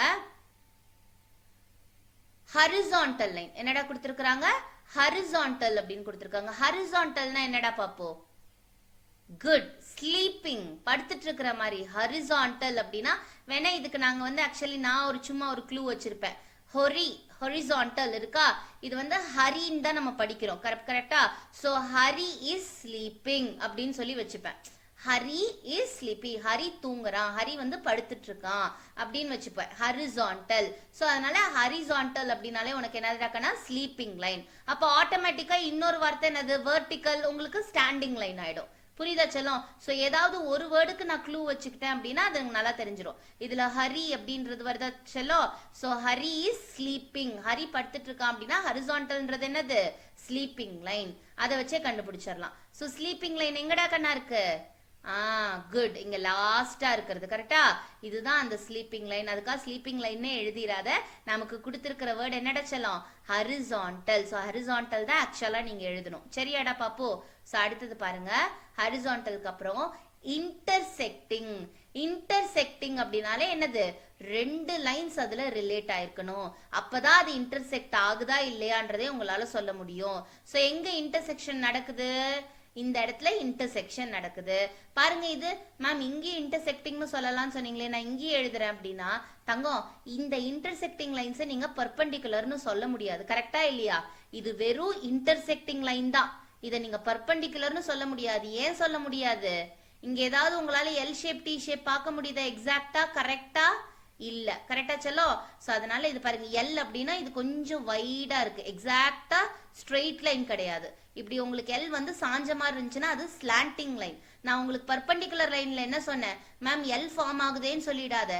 A: ஹரிசான்டல் லைன். என்னடா கொடுத்திருக்காங்க? ஹரிசான்டல் அப்படின்னு கொடுத்திருக்காங்க. ஹரிசான்டல்னா என்னடா பாப்போ? குட், ஸ்லீப்பிங், படுத்துட்டு இருக்கிற மாதிரி. ஹரிசான்டல் அப்படின்னா வேணா இதுக்கு நாங்க வந்து ஆக்சுவலி நான் ஒரு சும்மா ஒரு க்ளூ வச்சிருப்பேன். ஹொரிசான்டல் இருக்கா? இது வந்து ஹரின்னு தான் நம்ம படிக்கிறோம். கரெக்டா? சோ ஹரி இஸ் ஸ்லீப்பிங் அப்படின்னு சொல்லி வச்சுப்பேன். ஹரி இஸ் ஸ்லீப்பி, ஹரி தூங்குறான், ஹரி வந்து படுத்துட்டு இருக்கான் அப்படின்னு வச்சுப்பேன். ஹரிசான்டல். சோ அதனால ஹரிசான்டல் அப்படின்னாலே உனக்கு என்னதுடாக்கன்னா ஸ்லீப்பிங் லைன். அப்போ ஆட்டோமேட்டிக்கா இன்னொரு வார்த்தை என்னது? வெர்டிக்கல். உங்களுக்கு ஸ்டாண்டிங் லைன் ஆயிடும். புரியுதா செல்லம்? சோ ஏதாவது ஒரு வேர்டுக்கு நான் க்ளூ வச்சுக்கிட்டேன் அப்படின்னா அது நல்லா தெரிஞ்சிடும். இதுல ஹரி அப்படின்றது வருதா செல்லம்? So Hari is sleeping, Hari படுத்துட்டு இருக்கான் அப்படின்னா ஹரிசான்டல்ன்றது என்னது? Sleeping line. அதை வச்சே கண்டுபிடிச்சிடலாம். சோ ஸ்லீப்பிங் லைன் எங்கடா கண்ணா இருக்கு? குட், இங்க லாஸ்டா இருக்கிறது. கரெக்டா? இதுதான் அந்த ஸ்லீப்பிங் லைன். அதுக்காக ஸ்லீப்பிங் லைன்னே எழுதிராத. நமக்கு கொடுத்திருக்கிற வேர்டு என்னடா செல்லம்? ஹரிசான்டல். சோ ஹரிசான்டல் தான் ஆக்சுவலா நீங்க எழுதணும். சரியாடா பாப்போ? சோ அடுத்தது பாருங்க, ஹரிசான்டலுக்கு அப்புறம் இன்டர்செக்டிங். இன்டர்செக்டிங் அப்படின்னாலே என்னது? 2 லைன்ஸ் அதுல ரிலேட் ஆயிருக்கணும். அப்பதான் அது இன்டர்செக்ட் ஆகுதா இல்லையான்றதே உங்களால சொல்ல முடியும். சோ எங்க இன்டர்செக்ஷன் நடக்குது? இந்த இடத்துல இன்டர்செக்ஷன் நடக்குது. பாருங்க, இது மேம் இங்கே இன்டர்செக்டிங்னு சொல்லலாம்னு சொன்னீங்களே, நான் இங்கே எழுதுறேன் அப்படின்னா தங்கம், இந்த இன்டர்செக்டிங் லைன்ஸை நீங்க பர்பெண்டிகுலர்னு சொல்ல முடியாது. கரெக்டா இல்லையா? இது வெறும் இன்டர்செக்டிங் லைன் தான். இதை நீங்க பர்பெண்டிகுலர்னு சொல்ல முடியாது. ஏன் சொல்ல முடியாது? இங்க ஏதாவது உங்களால எல் ஷேப் டி ஷேப் பார்க்க முடியுதா? எக்ஸாக்டா கரெக்டா? இல்ல. கரெக்டா செல்லோ? சோ அதனால இது பாருங்க, எல் அப்படின்னா இது கொஞ்சம் வைடா இருக்கு. எக்ஸாக்டா ஸ்ட்ரெயிட் லைன் கிடையாது. இப்படி உங்களுக்கு எல் வந்து சாஞ்ச மாதிரி இருந்துச்சுன்னா அது ஸ்லாண்டிங் லைன். நான் உங்களுக்கு பர்பெண்டிகுலர் லைன்ல என்ன சொன்னேன்? மேம் எல் ஃபார்ம் ஆகுதேன்னு சொல்லிடாத.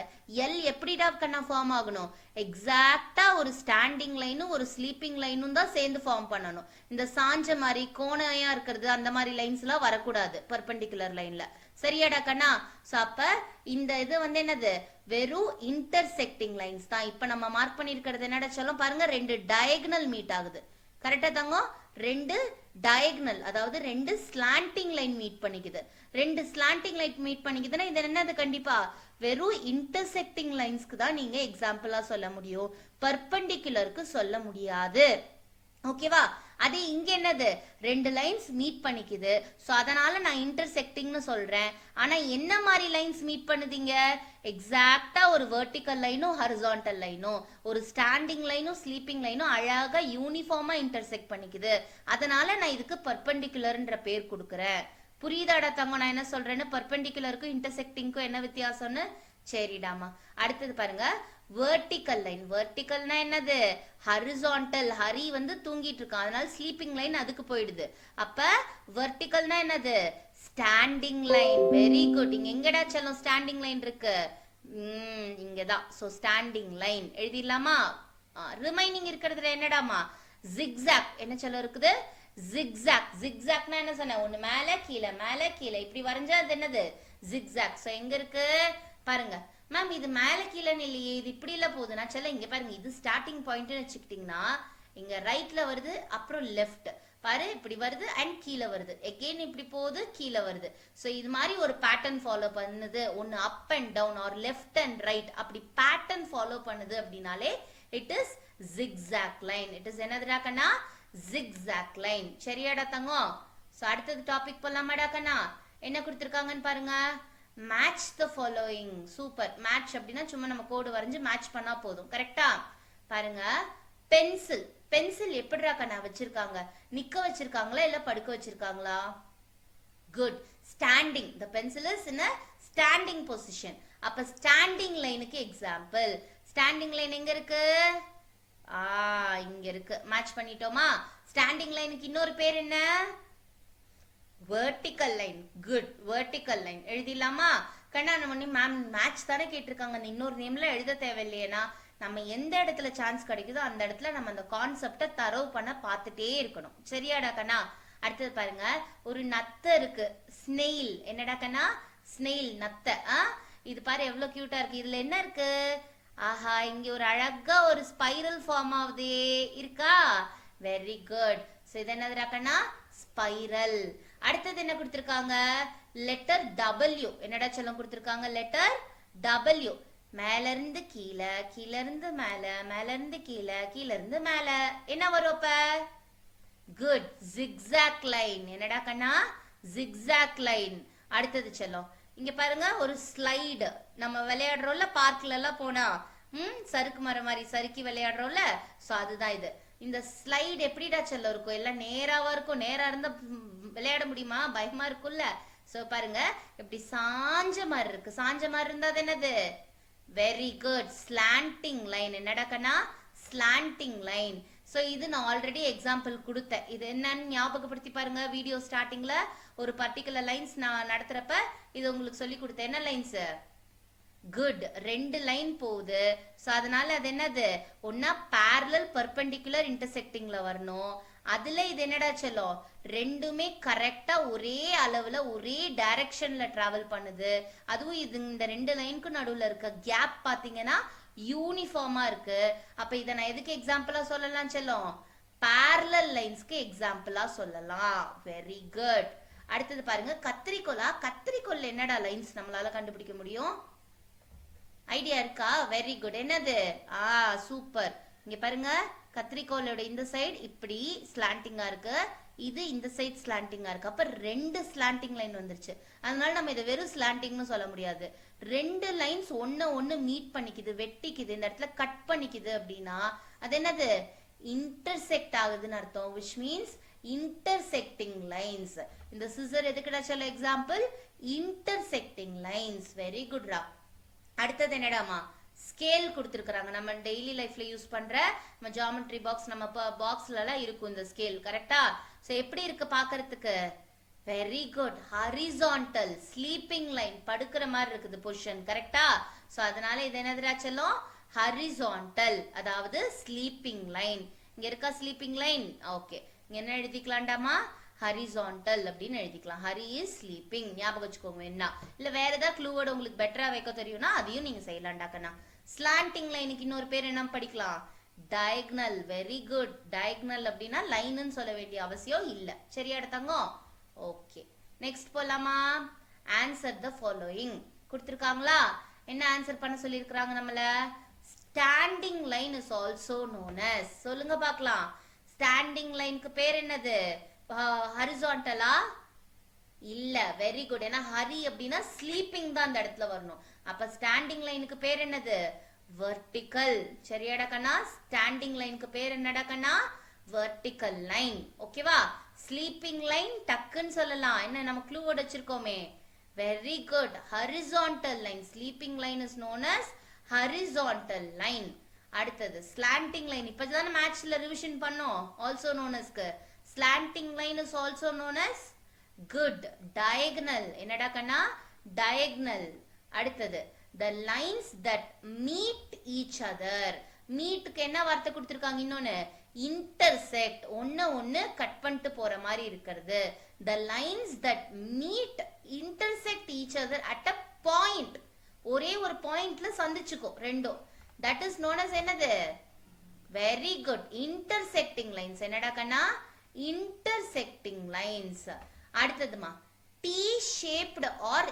A: எல் எப்படிடா கண்ணா ஃபார்ம் ஆகணும்? எக்ஸாக்டா ஒரு ஸ்டாண்டிங் லைனும் ஒரு ஸ்லீப்பிங் லைனும் தான் சேர்ந்து ஃபார்ம் பண்ணணும். இந்த சாஞ்ச மாதிரி கோணையா இருக்கிறது அந்த மாதிரி லைன்ஸ் எல்லாம் வரக்கூடாது பர்பெண்டிகுலர் லைன்ல. சரியாடா கண்ணா? சோ அப்ப இந்த இது வந்து என்னது? வெறும் இன்டர்செக்டிங் லைன்ஸ் தான். இப்ப நம்ம மார்க் பண்ணிருக்கிறது என்னடா சொல்லும் பாருங்க, 2 டயகனல் மீட் ஆகுது. கரெக்டா தங்கம்? 2 டயகனல், அதாவது 2 ஸ்லாண்டிங் லைன் மீட் பண்ணிக்குது. 2 ஸ்லாண்டிங் லைன் மீட் பண்ணிக்குதுன்னா இது என்னது? கண்டிப்பா வெறும் இன்டர்செக்டிங் லைன்ஸ்க்கு தான் நீங்க எக்ஸாம்பிளா சொல்ல முடியும், பர்பெண்டிகுலருக்கு சொல்ல முடியாது. ஓகேவா? அதே இங்க என்னது? 2 லைன்ஸ் மீட் பண்ணிக்குது. சோ அதனால நான் இன்டர்செக்டிங்னு சொல்றேன். ஆனா என்ன மாதிரி லைன்ஸ் மீட் பண்ணுதீங்க? எக்ஸாக்டா ஒரு வெர்டிக்கல் லைனும் ஹரிசான்டல் லைனும், ஒரு ஸ்டாண்டிங் லைனும் ஸ்லீப்பிங் லைனும் அழகா யூனிஃபார்மா இன்டர்செக்ட் பண்ணிக்குது. அதனால நான் இதுக்கு பர்பெண்டிகுலர்ன்ற பேர் கொடுக்குறேன். புரியுதாடா தங்கம் நான் என்ன சொல்றேன்னு? பர்பெண்டிகுலருக்கும் இன்டர்செக்டிங்க்கும் என்ன வித்தியாசம்னு? சரிடாமா. அடுத்தது பாருங்க, வெர்டிக்கல் லைன். வெர்டிக்கல்னா என்னது? ஹரிசான்டல். ஹரி வந்து தூங்கிட்டு இருக்கான், அதனால ஸ்லீப்பிங் லைன் அதுக்கு போயிடுது. அப்ப வெர்டிக்கல்னா என்னது? Standing line. Very good. இங்க எங்கடா செல்லும் ஸ்டாண்டிங் லைன் இருக்கு? இங்கதான். சோ ஸ்டாண்டிங் லைன் எழுதிடலாமா? ரிமைனிங் இருக்கிறதுல என்னடாமா? ஜிக்ஸாக். என்ன சொல்ல இருக்குது? ஜிக்ஸாக். ஜிக்ஸாக்னா என்ன சொன்ன? ஒண்ணு மேல கீழே மேல கீழே இப்படி வரைஞ்சா அது என்னது? ஜிக்ஸாக். சோ எங்க இருக்கு பாருங்க மேம், இது மேல கீழேன்னு இல்லையே, இது இப்படி இல்ல போகுதுன்னா சொல்ல. இங்க பாருங்க, இது ஸ்டார்டிங் பாயிண்ட் வச்சுக்கிட்டீங்கன்னா இங்க ரைட்ல வருது, அப்புறம் லெஃப்ட். பாரு இப்படி வருது அண்ட் கீழே வருது, எகெயின் இப்படி போகுது கீழே வருது. ஸோ இது மாதிரி ஒரு பேட்டர்ன் ஃபாலோ பண்ணுது, ஒன்று up and down or left and right, அப்படி பேட்டர்ன் ஃபாலோ பண்ணுது அப்படின்னாலே it is zigzag line. It is என்னதுடா கண்ணா? Zigzag line. சரியாடா தங்கம்? ஸோ அடுத்தது டாபிக் போலாமாடா கண்ணா? என்ன கொடுத்துருக்காங்கன்னு பாருங்க. Match the following. Super. Match அப்படின்னா சும்மா நம்ம கோடு வரைஞ்சு மேட்ச் பண்ணா போதும். கரெக்டா? பாருங்க, பென்சில். பென்சில் எப்படிடா கண்ணா வச்சிருக்காங்க? நிக்க வச்சிருக்காங்களா இல்ல படுக்க வச்சிருக்காங்களா? Good. Standing. The pencil is in a standing position. அப்ப ஸ்டாண்டிங் லைனுக்கு எக்ஸாம்பிள். ஸ்டாண்டிங் லைன் எங்க இருக்கு? இங்க இருக்கு. மேட்ச் பண்ணிட்டோமா? ஸ்டாண்டிங் லைனுக்கு இன்னொரு பேர் என்ன? Vertical line. Good. Vertical line எழுதிடலாமா கண்ணா? நம்ம மேம் மேட்ச் தானே கேட்டிருக்காங்க, இன்னொரு நேம்ல எழுத தேவையில்லையேனா நம்ம எந்த இடத்துல சான்ஸ் கிடைக்குதோ அந்த இடத்துல நம்ம அந்த கான்செப்டை தரவு பண்ண பார்த்துட்டே இருக்கணும். சரியாடா கண்ணா? அடுத்தது பாருங்க, ஒரு நத்தை இருக்கு. ஸ்னெயில். என்னடா கண்ணா? ஸ்னெயில், நத்தை. இது பாரு எவ்வளவு கியூட்டா இருக்கு. இதுல என்ன இருக்கு? ஆஹா, இங்க ஒரு அழகா ஒரு ஸ்பைரல் ஃபார்ம் ஆகுதே, இருக்கா? Very good. சோ இது என்னதுடா கண்ணா? ஸ்பைரல். அடுத்தது என்ன கொடுத்திருக்காங்க? Letter W. என்னடா சொல்லம் கொடுத்திருக்காங்க? Letter W. மேல இருந்து கீழே, கீழ இருந்து மேல, மேல இருந்து கீழே, கீழ இருந்து மேல. என்ன வரும் அப்ப? குட். Zigzag line. என்னடா கண்ணா? Zigzag line. அடுத்தது செல்லம், இங்க பாருங்க ஒரு ஸ்லைடு. நம்ம விளையாடுறோம்ல பார்க்ல எல்லாம் போனா, சறுக்கு மரம் மாதிரி சறுக்கி விளையாடுறோம்ல, சோ அதுதான் இது. இந்த ஸ்லைடு எப்படிடா செல்லம் இருக்கும்? எல்லாம் நேராவா இருக்கும். நேரா இருந்தா விளையாட முடியுமா? பயமா இருக்கும்ல. சோ பாருங்க இப்படி சாஞ்ச மாதிரி இருக்கு. சாஞ்ச மாதிரி இருந்தா அது என்னது? Very good. Slanting line. என்னடா கண்ணா? Slanting line. சோ இது நான் ஆல்ரெடி எக்ஸாம்பிள் கொடுத்தேன். இது என்னன்னு ஞாபகப்படுத்தி பாருங்க. வீடியோ ஸ்டார்டிங்ல ஒரு பர்டிகுலர் லைன்ஸ் நான் நடத்துறப்ப இது உங்களுக்கு சொல்லி கொடுத்தேன். என்ன லைன்ஸ்? குட். 2 லைன் போகுது. சோ அதனால அது என்னது? ஒன்னா parallel perpendicular intersectingல வரணும். அதுல இது என்னடா செல்லும்? ரெண்டுமே கரெக்டா ஒரே அளவுல ஒரே டைரக்ஷன்ல டிராவல் பண்ணுது. அதுவும் இது இந்த 2 லைனுக்கு நடுவுல இருக்க கேப் பாத்தீங்கன்னா யூனிஃபார்மா இருக்கு. அப்ப இத நான் எதுக்கு எக்ஸாம்பிளா சொல்லலாம் செல்லும்? parallel லைன்ஸ்க்கு எக்ஸாம்பிளா சொல்லலாம். Very good. அடுத்தது பாருங்க, கத்திரிக்கோலா. கத்திரிக்கோல்ல என்னடா லைன்ஸ் நம்மளால கண்டுபிடிக்க முடியும்? ஐடியா இருக்கா? Very good. என்னது? சூப்பர். இங்க பாருங்க, கத்திரிக்கோலோட இந்த சைடு இப்படி ஸ்லாண்டிங்கா இருக்கு, இது இந்த சைடு ஸ்லாண்டிங்கா இருக்கு. அப்ப 2 ஸ்லாண்டிங் லைன் வந்துருச்சு. அதனால நம்ம இதை வெறும் ஸ்லாண்டிங்னு சொல்ல முடியாது. 2 லைன்ஸ் ஒன்னு மீட் பண்ணிக்குது, வெட்டிக்குது, இந்த இடத்துல கட் பண்ணிக்குது அப்படின்னா அது என்னது? இன்டர்செக்ட் ஆகுதுன்னு அர்த்தம். which means intersecting lines. இந்த சிசர் எதுக்குடா சொல்ல example? Intersecting lines. Very good ரா. அடுத்தது என்னடாமா? ஸ்கேல் கொடுத்துருக்காங்க. நம்ம டெய்லி லைஃப்ல யூஸ் பண்ற நம்ம ஜியோமெட்ரி பாக்ஸ், நம்ம பாக்ஸ்ல எல்லாம் இருக்கும் இந்த ஸ்கேல். கரெக்டா? சோ எப்படி இருக்கு பாக்குறதுக்கு? Very good. Horizontal. Sleeping line. படுக்கிற மாதிரி இருக்குது பொசிஷன். கரெக்டா? சோ அதனால இது என்னதுடா செல்லும்? ஹாரிசான்டல், அதாவது ஸ்லீப்பிங் லைன். இங்க இருக்கா ஸ்லீப்பிங் லைன்? ஓகே. இங்க என்ன எழுதிக்கலாம்டாமா? ஹரிசான்டல் அப்படின்னு எழுதிக்கலாம். Hari is sleeping. ஞாபகம் வச்சுக்கோங்க. என்ன இல்ல வேற ஏதாவது க்ளூவோட உங்களுக்கு பெட்டரா வைக்க தெரியும்னா அதையும் நீங்க செய்யலாம்டாக்கண்ணா. ஸ்லாண்டிங் லைனுக்கு இன்னொரு பேர் என்ன படிக்கலாம்? டயகனல். Very good. டயகனல் அப்படின்னா லைன்னு சொல்ல வேண்டிய அவசியம் இல்ல. சரியா தங்கம்? ஓகே. நெக்ஸ்ட் போலாமா? ஆன்சர் த ஃபாலோயிங் கொடுத்திருக்காங்களா? என்ன ஆன்சர் பண்ண சொல்லியிருக்காங்க நம்மள? Standing line is also known as. சொல்லுங்க பார்க்கலாம். ஸ்டாண்டிங் லைனுக்கு பேர் என்னது? ஹரிசான்டலா? இல்ல. Very good. ஏன்னா ஹரி அப்படின்னா ஸ்லீப்பிங் தான் அந்த இடத்துல வரணும். அப்ப ஸ்டாண்டிங் லைனுக்கு பேர் என்னது? வெர்டிக்கல். சரியாடா கண்ணா? ஸ்டாண்டிங் லைனுக்கு பேர் என்னடா கண்ணா? Vertical line. ஓகேவா? ஸ்லீப்பிங் லைன் டக்குன்னு சொல்லலாம். என்ன நம்ம க்ளூ வச்சிருக்கோமே. Very good. Horizontal line. Sleeping line is known as horizontal line. அடுத்தது ஸ்லாண்டிங் லைன். இப்பதான் மேட்ச்ல ரிவிஷன் பண்ணோம். Also known as slanting line is also known as good. diagonal. என்னடா கண்ணா? diagonal. அடுத்தது the lines that meet each other. மீட்க்கு என்ன வார்த்தை கொடுத்திருக்காங்க? இன்னொன்னு intersect. ஒன்னு கட் பண்ணிட்டு போற மாதிரி இருக்கிறது. the lines that meet intersect each other at a point. ஒரே ஒரு பாயிண்ட்ல சந்திச்சுக்கும் ரெண்டும். that is known as என்னது? Very good. intersecting lines. என்னடா கண்ணா? intersecting lines. அடுத்ததுமா T-shaped or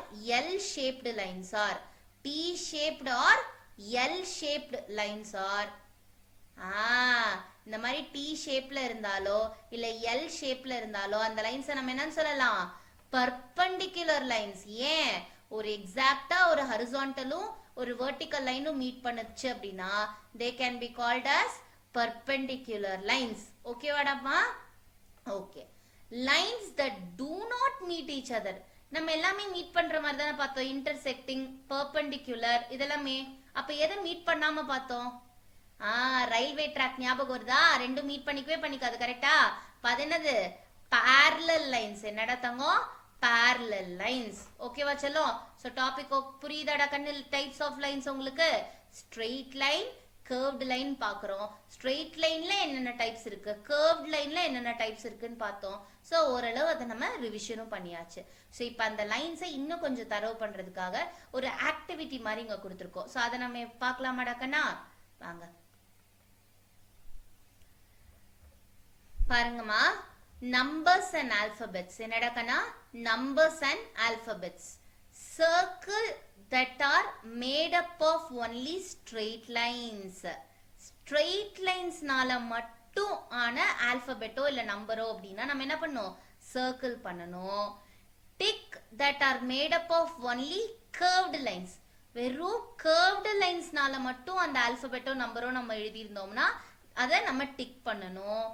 A: L-shaped lines are. T-shaped or L-shaped lines are. இந்த மாதிரி T ஷேப்ல இருந்தாலோ இல்ல L ஷேப்ல இருந்தாலோ அந்த லைன்ஸ் நம்ம என்னன்னு சொல்லலாம்? Perpendicular lines. ஏன்? ஒரு எக்ஸாக்ட்டா ஒரு ஹரிசான்டலும் ஒரு வெர்டிக்கல் லைனும் மீட் பண்ணுச்சு அப்படின்னா they can be called as perpendicular lines. ஓகேவாடாமா? Okay. lines that do not meet each other. நம்ம எல்லாமே மீட் பண்ற மாதிரி தானே பார்த்தோம். இன்டர்செக்டிங், பெர்பெண்டிகுலர் இதெல்லாமே. அப்ப எதை மீட் பண்ணாம பார்த்தோம்? ரயில்வே ட்ராக் ஞாபகம் வருதா? ரெண்டும் மீட் பண்ணிக்கவே பண்ணிக்காது. கரெக்டா? அது என்னது? parallel lines. என்னடா தங்கம்? parallel lines. ஓகேவா செல்லும்? சோ டாபிக் புரியுதாடா கண்ணு? டைப்ஸ் ஆஃப் லைன்ஸ் உங்களுக்கு ஸ்ட்ரெயிட் லைன், கர்வ்ட் லைன் பாக்குறோம். ஸ்ட்ரெயிட் லைன்ல என்னென்ன டைப்ஸ் இருக்கு, கர்வ்ட் லைன்ல என்னென்ன டைப்ஸ் இருக்குன்னு பார்த்தோம். சோ ஓரளவு அதை நம்ம ரிவிஷனும் பண்ணியாச்சு. சோ இப்போ அந்த லைன்ஸை இன்னும் கொஞ்சம் தரவு பண்றதுக்காக ஒரு ஆக்டிவிட்டி மாதிரி இங்க கொடுத்துருக்கோம். சோ அதை நம்ம பார்க்கலாமாடா கண்ணா? வாங்க பாருங்கம்மா. numbers and alphabets. என்னடா கண்ணா? numbers and alphabets. circle that are made up of only straight lines. straight lines நால மட்டும் ஆன ஆல்பபெட்டோ இல்ல நம்பரோ அப்படின்னா நம்ம என்ன பண்ணணும்? சர்க்கிள் பண்ணணும். tick that are made up of only curved lines. வெறும் curved lines நால மட்டும் அந்த ஆல்பபெட்டோ நம்பரோ நம்ம எழுதி இருந்தோம்னா அதை நம்ம டிக் பண்ணணும்.